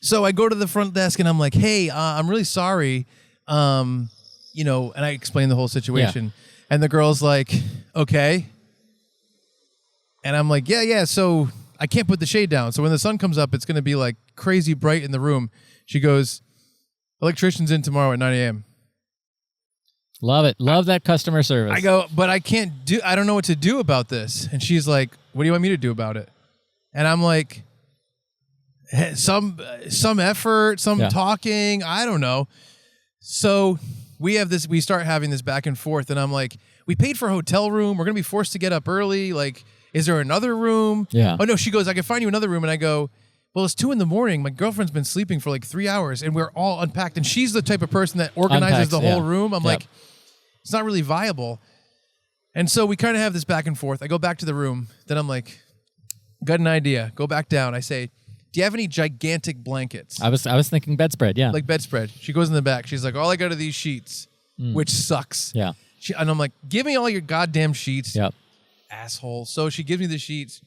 So I go to the front desk, and I'm like, hey, I'm really sorry. You know, and I explain the whole situation. And the girl's like, okay. And I'm like, yeah. So I can't put the shade down. So when the sun comes up, it's going to be like crazy bright in the room. She goes, electrician's in tomorrow at 9 a.m. Love it. Love that customer service. I go, but I don't know what to do about this. And she's like, what do you want me to do about it? And I'm like, some effort, talking. I don't know. So we start having this back and forth, and I'm like, we paid for a hotel room. We're going to be forced to get up early. Like, is there another room? Yeah. Oh, no. She goes, I can find you another room. And I go, well, it's 2 a.m. My girlfriend's been sleeping for like 3 hours, and we're all unpacked. And she's the type of person that organizes the whole room. I'm like, it's not really viable. And so we kind of have this back and forth. I go back to the room. Then I'm like, got an idea. Go back down. I say, do you have any gigantic blankets? I was thinking bedspread, yeah. Like bedspread. She goes in the back. She's like, all I got are these sheets, which sucks. Yeah. And I'm like, give me all your goddamn sheets. Yep. Asshole. So she gives me the sheets.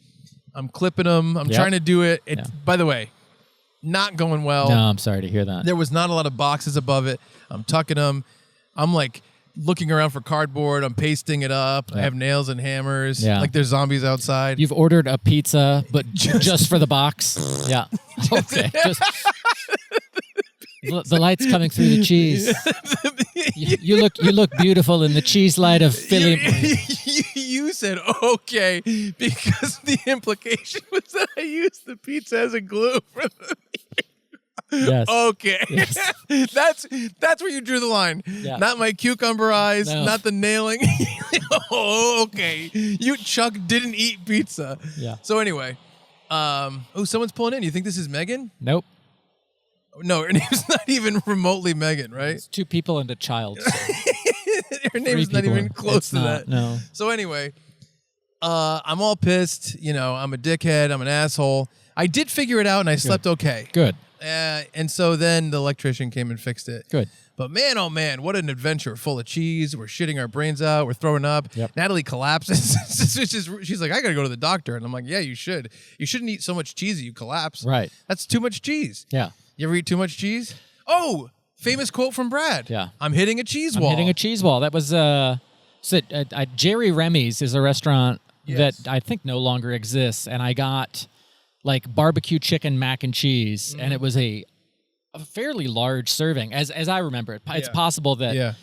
I'm clipping them. I'm trying to do it. By the way, not going well. No, I'm sorry to hear that. There was not a lot of boxes above it. I'm tucking them. I'm like looking around for cardboard. I'm pasting it up. I have nails and hammers. Yeah. Like there's zombies outside. You've ordered a pizza, but just for the box. Yeah. Okay. The light's coming through the cheese. You look beautiful in the cheese light of Philly. You said okay because the implication was that I used the pizza as a glue for the. Yes. Okay. Yes. That's where you drew the line. Yeah. Not my cucumber eyes, No. not the nailing. Oh, okay. Chuck didn't eat pizza. Yeah. So anyway, someone's pulling in. You think this is Megan? Nope. No, her name's not even remotely Megan, right? It's 2 people and a child. Her name's not even close to that. No. So anyway, I'm all pissed. I'm a dickhead. I'm an asshole. I did figure it out, and I slept okay. Good. And so then the electrician came and fixed it. Good. But man, oh man, what an adventure. Full of cheese. We're shitting our brains out. We're throwing up. Yep. Natalie collapses. She's like, I got to go to the doctor. And I'm like, yeah, you should. You shouldn't eat so much cheese that you collapse. Right. That's too much cheese. Yeah. You ever eat too much cheese? Oh, famous quote from Brad. Yeah. I'm hitting a cheese wall. I'm hitting a cheese wall. That was Jerry Remy's is a restaurant that I think no longer exists. And I got like barbecue chicken mac and cheese. And it was a fairly large serving, as I remember it. It's possible that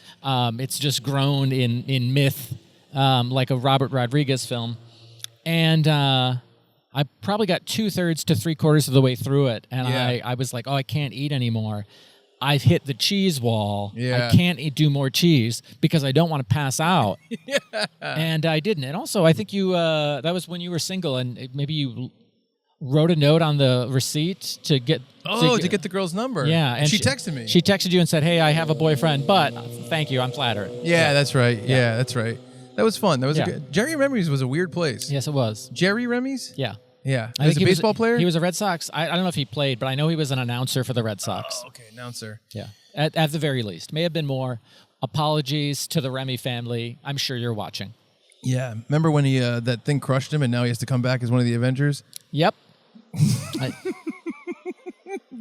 it's just grown in myth, like a Robert Rodriguez film. And I probably got 2/3 to 3/4 of the way through it, and I was like, oh, I can't eat anymore. I've hit the cheese wall. Yeah. I can't do more cheese because I don't want to pass out. And I didn't. And also, I think you that was when you were single, and maybe you wrote a note on the receipt to get the girl's number. Yeah, and she texted me. She texted you and said, "Hey, I have a boyfriend, but thank you, I'm flattered." Yeah, that's right. Yeah, that's right. That was fun. That was a good. Jerry Remy's was a weird place. Yes, it was. Jerry Remy's? Yeah. Yeah. I think he was a baseball player? He was a Red Sox. I don't know if he played, but I know he was an announcer for the Red Sox. Oh, okay, announcer. Yeah. At the very least. May have been more. Apologies to the Remy family. I'm sure you're watching. Yeah. Remember when he that thing crushed him and now he has to come back as one of the Avengers? Yep.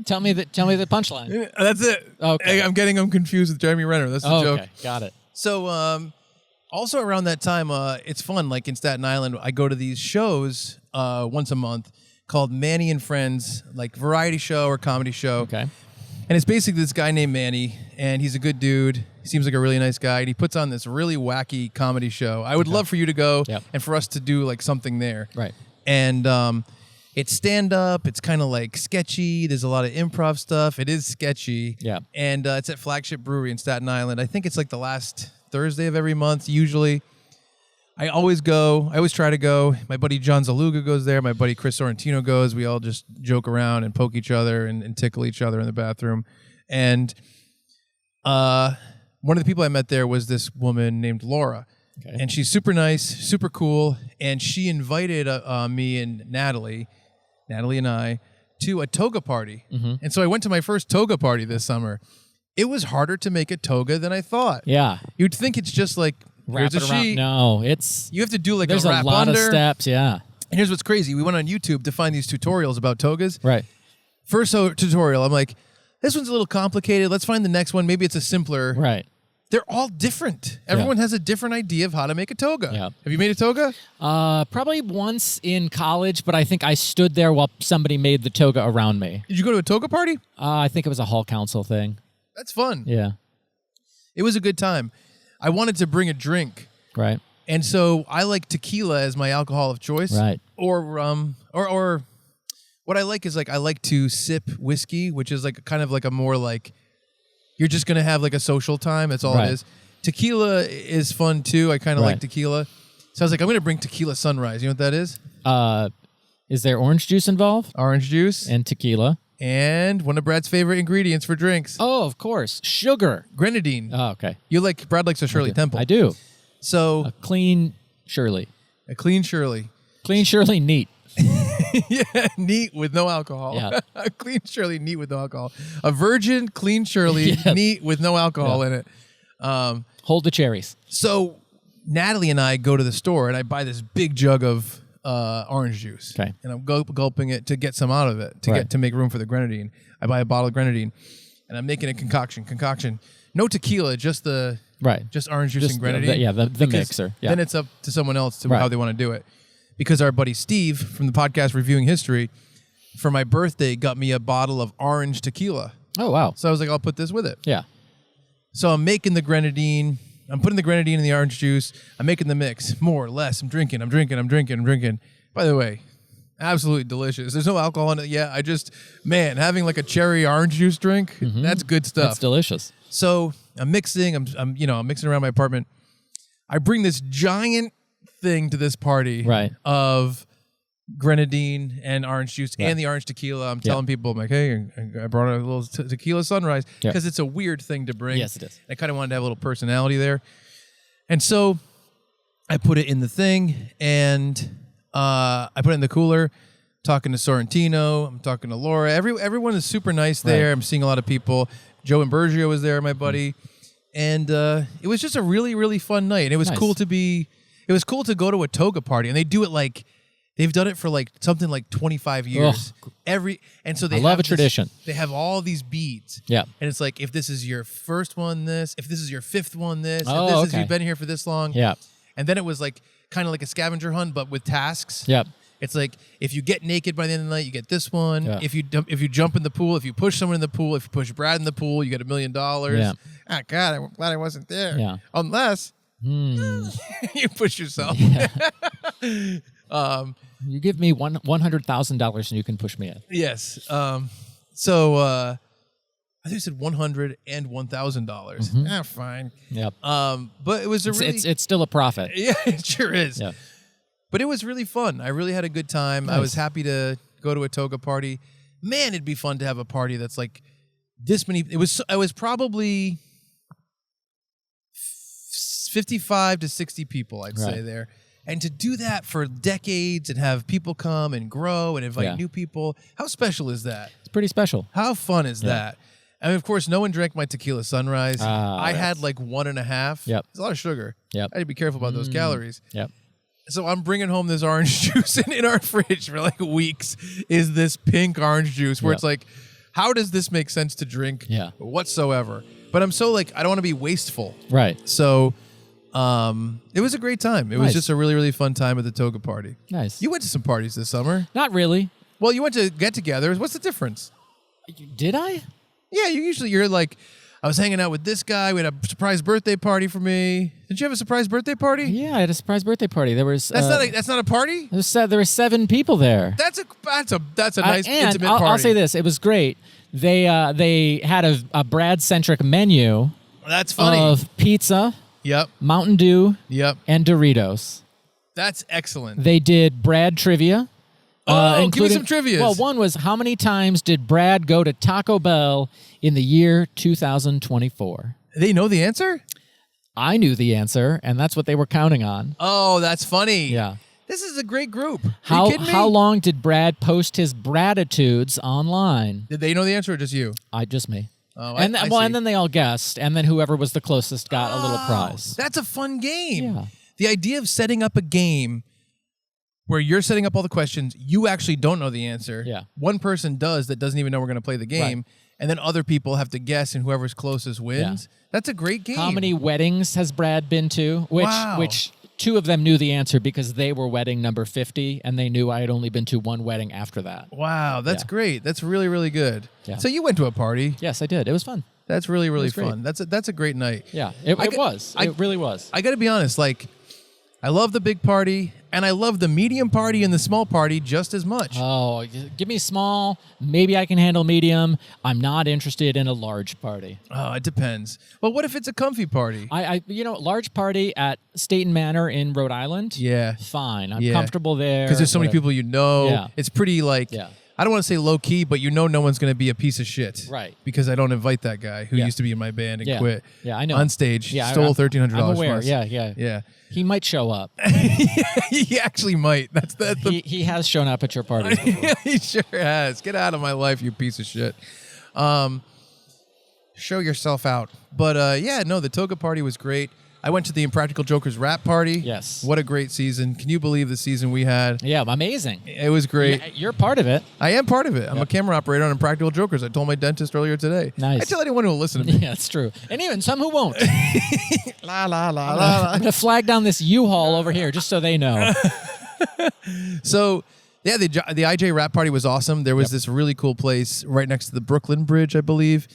Tell me the punchline. That's it. Okay. I'm getting him confused with Jeremy Renner. That's the joke. Okay, got it. So, also around that time, it's fun. Like in Staten Island, I go to these shows once a month called Manny and Friends, like variety show or comedy show. Okay. And it's basically this guy named Manny, and he's a good dude. He seems like a really nice guy, and he puts on this really wacky comedy show. I would love for you to go and for us to do like something there. Right. And it's stand-up. It's kind of like sketchy. There's a lot of improv stuff. It is sketchy. Yeah. And it's at Flagship Brewery in Staten Island. I think it's like the last Thursday of every month, usually. I always go. I always try to go. My buddy John Zaluga goes there. My buddy Chris Sorrentino goes. We all just joke around and poke each other and tickle each other in the bathroom. And one of the people I met there was this woman named Laura. Okay. And she's super nice, super cool. And she invited me and Natalie and I, to a toga party. Mm-hmm. And so I went to my first toga party this summer. It was harder to make a toga than I thought. Yeah. You'd think it's just like, wrap here's it a around. sheet. No, it's... You have to do like there's a wrap a lot under. of steps, yeah. And here's what's crazy. We went on YouTube to find these tutorials about togas. Right. First tutorial, I'm like, this one's a little complicated. Let's find the next one. Maybe it's a simpler. Right. They're all different. Everyone has a different idea of how to make a toga. Yeah. Have you made a toga? Probably once in college, but I think I stood there while somebody made the toga around me. Did you go to a toga party? I think it was a hall council thing. That's fun. Yeah. It was a good time. I wanted to bring a drink. Right. And so I like tequila as my alcohol of choice. Right. Or what I like is like I like to sip whiskey, which is like kind of like a more like you're just going to have like a social time. That's all it is. Tequila is fun too. I kind of like tequila. So I was like, I'm going to bring tequila sunrise. You know what that is? Is there orange juice involved? Orange juice. And tequila. And one of Brad's favorite ingredients for drinks. Oh, of course. Sugar. Grenadine. Oh, okay. Brad likes a Shirley Temple. I do. So a clean Shirley. A clean Shirley. Clean Shirley neat. Yeah, neat with no alcohol. Yeah. A clean Shirley neat with no alcohol. A virgin clean Shirley neat with no alcohol in it. Hold the cherries. So Natalie and I go to the store and I buy this big jug of orange juice. Okay. And I'm gulping it to get some out of it to make room for the grenadine. I buy a bottle of grenadine and I'm making a concoction. No tequila, just orange juice and grenadine. The mixer. Yeah. Then it's up to someone else to how they want to do it. Because our buddy Steve from the podcast Reviewing History, for my birthday, got me a bottle of orange tequila. Oh, wow. So I was like, I'll put this with it. Yeah. So I'm making the grenadine. I'm putting the grenadine in the orange juice. I'm making the mix. More or less. I'm drinking. By the way, absolutely delicious. There's no alcohol in it yet. Having like a cherry orange juice drink, that's good stuff. That's delicious. So I'm mixing. I'm mixing around my apartment. I bring this giant thing to this party of grenadine and orange juice and the orange tequila. I'm telling people, I'm like, hey, I brought a little tequila sunrise because it's a weird thing to bring. Yes, it is. I kind of wanted to have a little personality there. And so I put it in the thing, and I put it in the cooler. Talking to Sorrentino, I'm talking to Laura. Everyone is super nice there. Right. I'm seeing a lot of people. Joe Imbergio was there, my buddy, and it was just a really, really fun night. And it was cool to be. It was cool to go to a toga party, and they do it like they've done it for like something like 25 years. And so they love a tradition. They have all these beads. Yeah, and it's like if this is your first one, this. If this is your fifth one, this. Oh, if this okay. is you've been here for this long. Yeah, and then it was like kind of like a scavenger hunt, but with tasks. Yep. It's like if you get naked by the end of the night, you get this one. Yeah. If you jump in the pool, if you push someone in the pool, if you push Brad in the pool, you get $1 million. Yeah. Ah, God, I'm glad I wasn't there. Yeah. Unless you push yourself. Yeah. You give me $100,000 and you can push me in. Yes. So I think you said $100,000 and $1,000. Mm-hmm. Ah, fine. Yep. But it was it's still a profit. Yeah, it sure is. Yeah. But it was really fun. I really had a good time. Nice. I was happy to go to a toga party. Man, it'd be fun to have a party that's like this many. It was probably 55 to 60 people, I'd say there. And to do that for decades and have people come and grow and invite new people, how special is that? It's pretty special. How fun is that? I mean, of course, no one drank my tequila sunrise. I had like 1.5. Yep. It's a lot of sugar. Yep. I had to be careful about those calories. Yep. So I'm bringing home this orange juice, and in our fridge for like weeks is this pink orange juice where it's like, how does this make sense to drink whatsoever? But I'm so like, I don't want to be wasteful. Right. So it was a great time. It was just a really, really fun time at the toga party. Nice. You went to some parties this summer. Not really. Well, you went to get-togethers. What's the difference? Did I? Yeah, you're like, I was hanging out with this guy. We had a surprise birthday party for me. Did you have a surprise birthday party? Yeah, I had a surprise birthday party. There was that's not a party. There were 7 people there. That's a nice intimate party. I'll say this: it was great. They had a Brad-centric menu. That's funny. Of pizza. Yep. Mountain Dew. Yep. And Doritos. That's excellent. They did Brad trivia. Give me some trivia. Well, one was, how many times did Brad go to Taco Bell in the year 2024? They know the answer? I knew the answer, and that's what they were counting on. Oh, that's funny. Yeah. This is a great group. Are you kidding me? How long did Brad post his Braditudes online? Did they know the answer or just you? Just me. Oh, and I see. And then they all guessed, and then whoever was the closest got a little prize. That's a fun game. Yeah. The idea of setting up a game where you're setting up all the questions, you actually don't know the answer. Yeah. One person does that doesn't even know we're going to play the game, and then other people have to guess, and whoever's closest wins. Yeah. That's a great game. How many weddings has Brad been to? Which 2 of them knew the answer because they were wedding number 50, and they knew I had only been to 1 wedding after that. Wow, that's great. That's really, really good. Yeah. So you went to a party. Yes, I did. It was fun. That's really, really fun. That's a great night. Yeah, it was. It really was. I got to be honest, like, I love the big party, and I love the medium party and the small party just as much. Oh, give me small. Maybe I can handle medium. I'm not interested in a large party. Oh, it depends. Well, what if it's a comfy party? Large party at Staten Manor in Rhode Island. Yeah. Fine. I'm comfortable there. Because there's so many people you know. Yeah. It's pretty like... Yeah. I don't want to say low key, but no one's going to be a piece of shit. Right. Because I don't invite that guy who used to be in my band and quit. Yeah, I know. On stage. Yeah, stole $1,300 I'm aware. from us. Yeah. He might show up. He actually might. He has shown up at your party before. He sure has. Get out of my life, you piece of shit. Show yourself out. But the toga party was great. I went to the Impractical Jokers rap party. Yes. What a great season. Can you believe the season we had? Yeah, amazing. It was great. You're part of it. I am part of it. I'm a camera operator on Impractical Jokers. I told my dentist earlier today. Nice. I tell anyone who will listen to me. Yeah, that's true. And even some who won't. La, la, la, la. I'm going to flag down this U-Haul over here just so they know. So, yeah, the IJ rap party was awesome. There was this really cool place right next to the Brooklyn Bridge, I believe.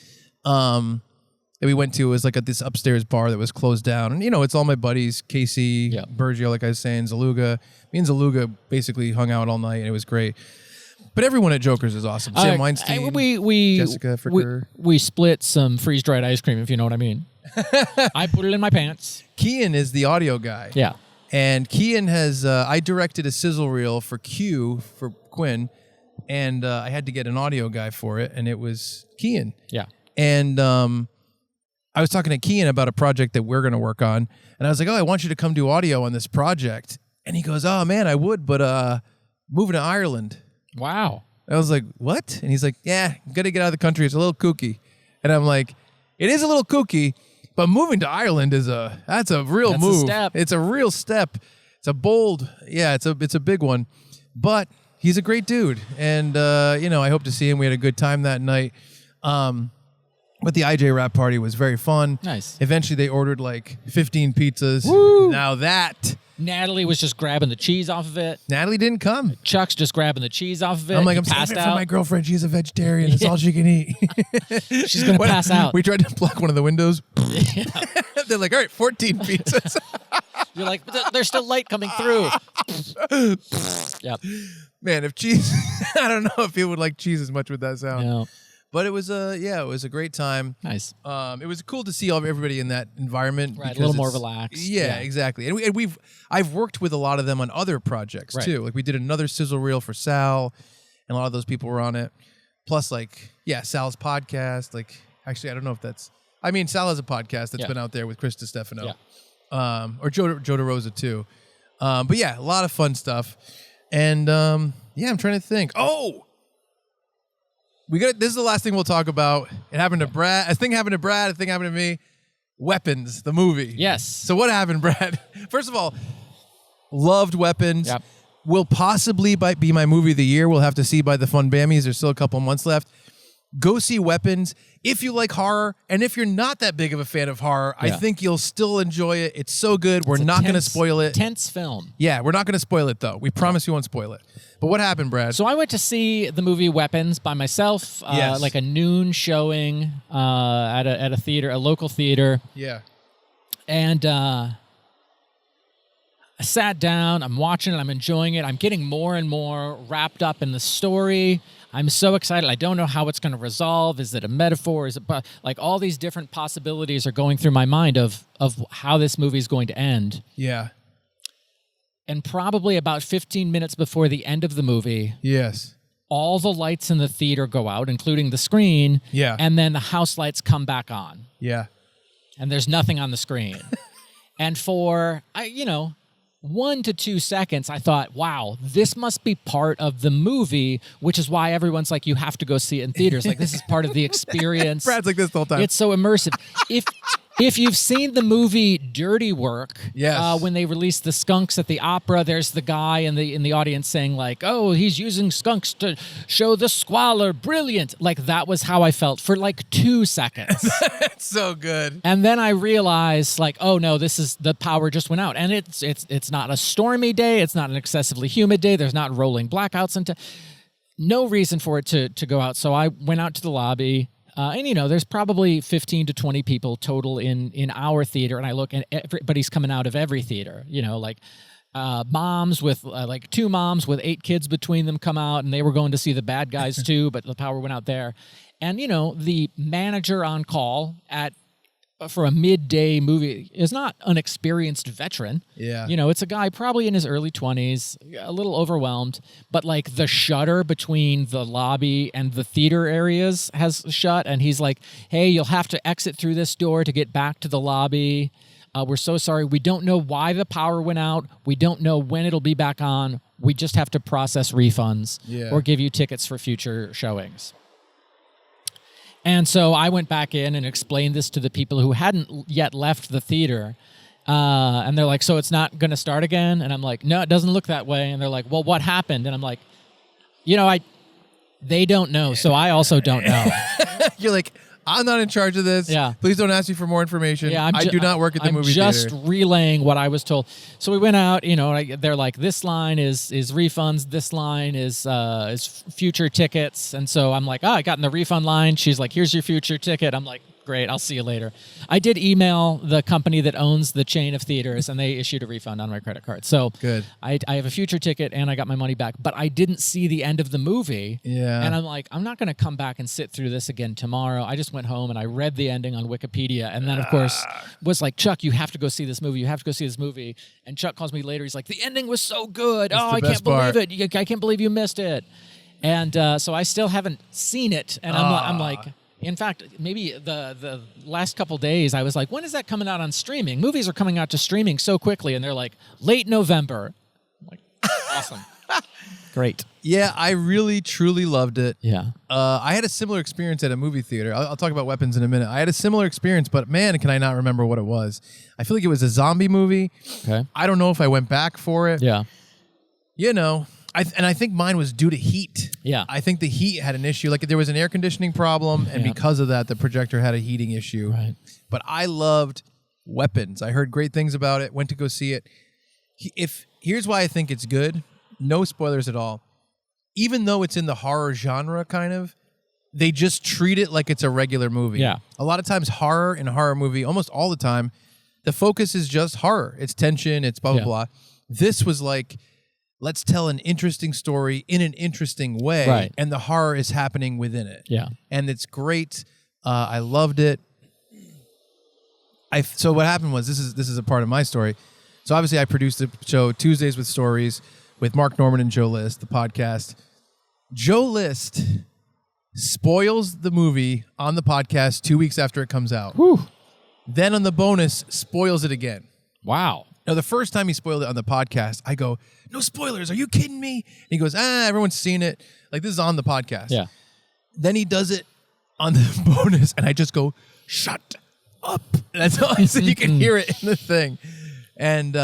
That we went to. It was like at this upstairs bar that was closed down. And, it's all my buddies, Casey, Bergio, like I was saying, Zaluga. Me and Zaluga basically hung out all night, and it was great. But everyone at Jokers is awesome. Sam Weinstein, Jessica Fricker. We split some freeze-dried ice cream, if you know what I mean. I put it in my pants. Kian is the audio guy. Yeah. And Kian has... I directed a sizzle reel for Q, for Quinn, and I had to get an audio guy for it, and it was Kian. Yeah. And... I was talking to Kian about a project that we're going to work on. And I was like, oh, I want you to come do audio on this project. And he goes, oh, man, I would, but moving to Ireland. Wow. I was like, what? And he's like, yeah, I'm going to get out of the country. It's a little kooky. And I'm like, it is a little kooky, but moving to Ireland that's a real move. It's a real step. It's a bold, it's a big one. But he's a great dude. And, I hope to see him. We had a good time that night. But the IJ rap party was very fun. Nice. Eventually, they ordered like 15 pizzas. Woo! Now that. Natalie was just grabbing the cheese off of it. Natalie didn't come. Chuck's just grabbing the cheese off of it. I'm like, I'm saving it for my girlfriend. She's a vegetarian. It's all she can eat. She's going to pass out. We tried to block one of the windows. They're like, all right, 14 pizzas. You're like, but there's still light coming through. Yep. Man, if cheese, I don't know if people would like cheese as much with that sound. No. But it was it was a great time. Nice. It was cool to see everybody in that environment. Right, a little more relaxed. Yeah, exactly. And I've worked with a lot of them on other projects too. Like we did another sizzle reel for Sal, and a lot of those people were on it. Plus, Sal's podcast. Actually, I don't know if that's. I mean, Sal has a podcast that's been out there with Chris DiStefano, or Joe DeRosa too. But yeah, a lot of fun stuff. And I'm trying to think. Oh. This is the last thing we'll talk about. It happened to Brad. A thing happened to Brad. A thing happened to me. Weapons, the movie. Yes. So what happened, Brad? First of all, loved Weapons. Yep. Will possibly be my movie of the year. We'll have to see by the Fun Bammies. There's still a couple months left. Go see Weapons. If you like horror, and if you're not that big of a fan of horror, I think you'll still enjoy it. It's so good. We're not going to spoil it. Tense film. Yeah, we're not going to spoil it, though. We promise we won't spoil it. But what happened, Brad? So I went to see the movie Weapons by myself, like a noon showing at a theater, a local theater. Yeah. And I sat down. I'm watching it. I'm enjoying it. I'm getting more and more wrapped up in the story. I'm so excited. I don't know how it's going to resolve. Is it a metaphor? Is it all these different possibilities are going through my mind of how this movie is going to end. Yeah. And probably about 15 minutes before the end of the movie, all the lights in the theater go out, including the screen. Yeah. And then the house lights come back on. Yeah. And there's nothing on the screen. And for 1 to 2 seconds, I thought, wow, this must be part of the movie, which is why everyone's like, you have to go see it in theaters. Like, this is part of the experience. Brad's like this the whole time. It's so immersive. If you've seen the movie Dirty Work, when they released the skunks at the opera, there's the guy in the audience saying like, "Oh, he's using skunks to show the squalor, brilliant!" Like that was how I felt for like 2 seconds. That's so good. And then I realized, like, oh no, this is the power just went out, and it's not a stormy day, it's not an excessively humid day, there's not rolling blackouts, no reason for it to go out. So I went out to the lobby. And there's probably 15 to 20 people total in our theater, and I look and everybody's coming out of every theater. Moms with 2 moms with 8 kids between them come out, and they were going to see the bad guys too, but the power went out there. And the manager on call for a midday movie is not an experienced veteran. Yeah. It's a guy probably in his early 20s, a little overwhelmed, but like the shutter between the lobby and the theater areas has shut, and he's like, hey, you'll have to exit through this door to get back to the lobby. We're so sorry. We don't know why the power went out. We don't know when it'll be back on. We just have to process refunds or give you tickets for future showings. And so I went back in and explained this to the people who hadn't yet left the theater. And they're like, so it's not going to start again? And I'm like, no, it doesn't look that way. And they're like, well, what happened? And I'm like, they don't know. So I also don't know. You're like, I'm not in charge of this. Yeah. Please don't ask me for more information. Yeah, I do not work at the movie theater. I'm just relaying what I was told. So we went out, they're like, this line is refunds. This line is future tickets. And so I'm like, I got in the refund line. She's like, here's your future ticket. I'm like, great, I'll see you later. I did email the company that owns the chain of theaters, and they issued a refund on my credit card. So good. I have a future ticket, and I got my money back. But I didn't see the end of the movie. Yeah. And I'm like, I'm not going to come back and sit through this again tomorrow. I just went home, and I read the ending on Wikipedia. And then, of course, was like, Chuck, you have to go see this movie. You have to go see this movie. And Chuck calls me later. He's like, the ending was so good. I can't believe it. I can't believe you missed it. And so I still haven't seen it. And I'm like, In fact, maybe the last couple days, I was like, when is that coming out on streaming? Movies are coming out to streaming so quickly, and they're like, late November. I'm like, awesome. Great. Yeah, I really, truly loved it. Yeah. I had a similar experience at a movie theater. I'll talk about weapons in a minute. I had a similar experience, but man, can I not remember what it was. I feel like it was a zombie movie. Okay. I don't know if I went back for it. Yeah. You know, I think mine was due to heat. Yeah. I think the heat had an issue. Like there was an air conditioning problem, and because of that, the projector had a heating issue. Right. But I loved Weapons. I heard great things about it. Went to go see it. Here's why I think it's good. No spoilers at all. Even though it's in the horror genre, kind of, they just treat it like it's a regular movie. Yeah. A lot of times, horror in a horror movie, almost all the time, the focus is just horror. It's tension. It's blah blah blah. This was like, let's tell an interesting story in an interesting way, right. And the horror is happening within it. Yeah. And it's great. I loved it. So what happened was, this is a part of my story. So obviously I produced the show Tuesdays with Stories with Mark Norman and Joe List, the podcast. Joe List spoils the movie on the podcast 2 weeks after it comes out. Whew. Then on the bonus, spoils it again. Wow. Now, the first time he spoiled it on the podcast, I go, no spoilers, are you kidding me? And he goes, everyone's seen it. Like, this is on the podcast. Yeah. Then he does it on the bonus, and I just go, shut up. That's all I said. You can hear it in the thing. And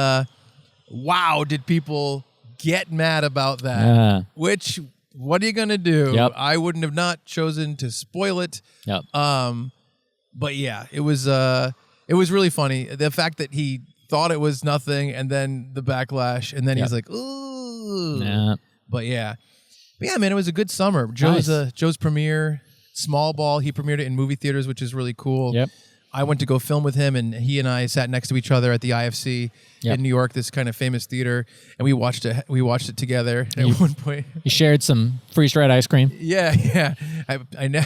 wow, did people get mad about that? Yeah. Which, what are you going to do? Yep. I wouldn't have not chosen to spoil it. Yep. But yeah, it was really funny. The fact that he thought it was nothing, and then the backlash, and then he's like, ooh. Yeah. But yeah, man, it was a good summer. Joe's premiere, Small Ball, he premiered it in movie theaters, which is really cool. Yep. I went to go film with him, and he and I sat next to each other at the IFC in New York, this kind of famous theater, and we watched it together at one point. You shared some freeze-dried ice cream. Yeah. I know.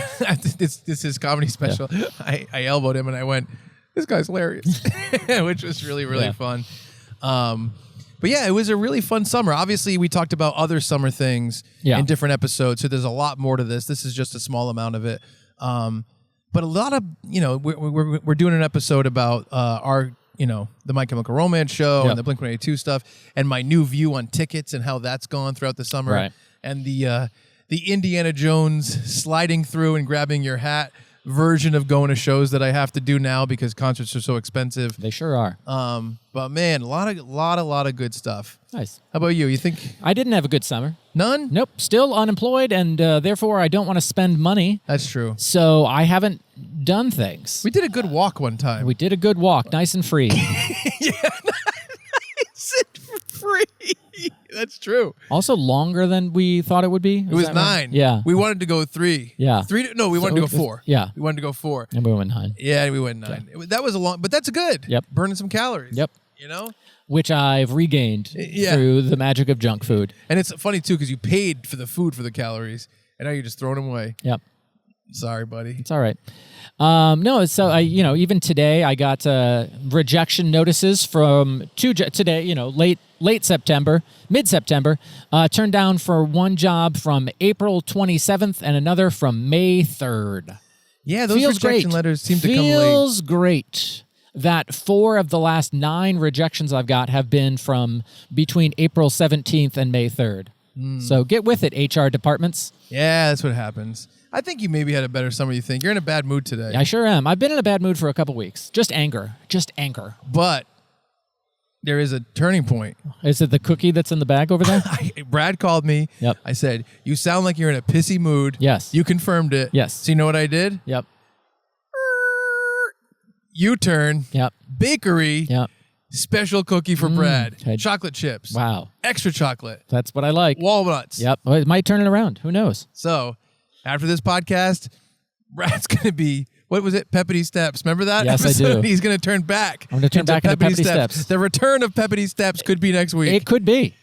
This is his comedy special. Yeah. I elbowed him, and I went, this guy's hilarious, which was really, really fun. But yeah, it was a really fun summer. Obviously, we talked about other summer things in different episodes, so there's a lot more to this. This is just a small amount of it. But a lot of, we're doing an episode about our, the My Chemical Romance show and the Blink-182 stuff, and my new view on tickets and how that's gone throughout the summer. Right. And the Indiana Jones sliding through and grabbing your hat version of going to shows that I have to do now because concerts are so expensive. They sure are. But man, a lot of good stuff. Nice. How about you? You think I didn't have a good summer. None? Nope. Still unemployed, and therefore I don't want to spend money. That's true. So I haven't done things. We did a good walk one time. We did a good walk, nice and free. Yeah, nice and free. That's true. Also longer than we thought it would be. It was 9. Right? Yeah. We wanted to go 3. Yeah. 3. No, we wanted to go 4. Yeah. We wanted to go 4. And we went 9. Yeah, we went 9. That was a long, but that's good. Yep. Burning some calories. Yep. Which I've regained through the magic of junk food. And it's funny too because you paid for the food for the calories, and now you're just throwing them away. Yep. Sorry, buddy. It's all right. No, so even today I got rejection notices from today. Late September, mid-September. Turned down for one job from April 27th and another from May 3rd. Yeah, those rejection letters seem to come late. Feels great that 4 of the last 9 rejections I've got have been from between April 17th and May 3rd. So get with it, HR departments. Yeah, that's what happens. I think you maybe had a better summer you think. You're in a bad mood today. I sure am. I've been in a bad mood for a couple weeks. Just anger. But there is a turning point. Is it the cookie that's in the bag over there? Brad called me. Yep. I said, you sound like you're in a pissy mood. Yes. You confirmed it. Yes. So you know what I did? Yep. U-turn. Yep. Bakery. Yep. Special cookie for Brad. Okay. Chocolate chips. Wow. Extra chocolate. That's what I like. Walnuts. Yep. Well, it might turn it around. Who knows? So after this podcast, Brad's going to be, what was it? Peppity Steps. Remember that? Yes, I do. He's going to turn back. I'm going to turn back into Peppity Steps. The return of Peppity Steps could be next week. It could be.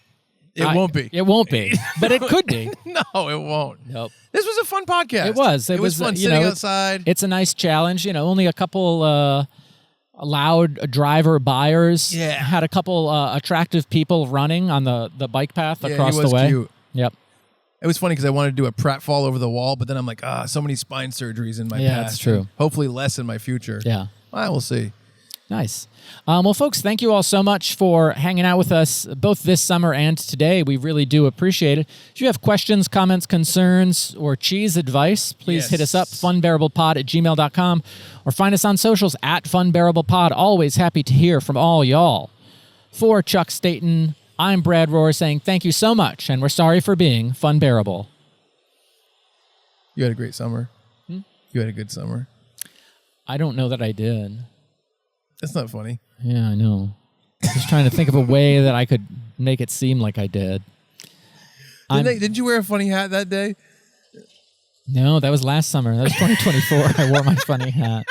It won't be. It won't be. But it could be. No, it won't. Nope. This was a fun podcast. It was. It was fun sitting outside. It's a nice challenge. Only a couple loud driver buyers. Yeah. Had a couple attractive people running on the bike path across he was the way. Cute. Yep. It was funny because I wanted to do a pratfall over the wall, but then I'm like, so many spine surgeries in my past. That's true. Hopefully less in my future. Yeah. We'll see. Nice. Well, folks, thank you all so much for hanging out with us both this summer and today. We really do appreciate it. If you have questions, comments, concerns, or cheese advice, please hit us up, funbearablepod@gmail.com, or find us on socials @funbearablepod. Always happy to hear from all y'all. For Chuck Staten, I'm Brad Rohr saying thank you so much, and we're sorry for being Funbearable. You had a great summer. You had a good summer. I don't know that I did. That's not funny. Yeah, I know. Just trying to think of a way that I could make it seem like I did. Didn't you wear a funny hat that day? No, that was last summer. That was 2024. I wore my funny hat.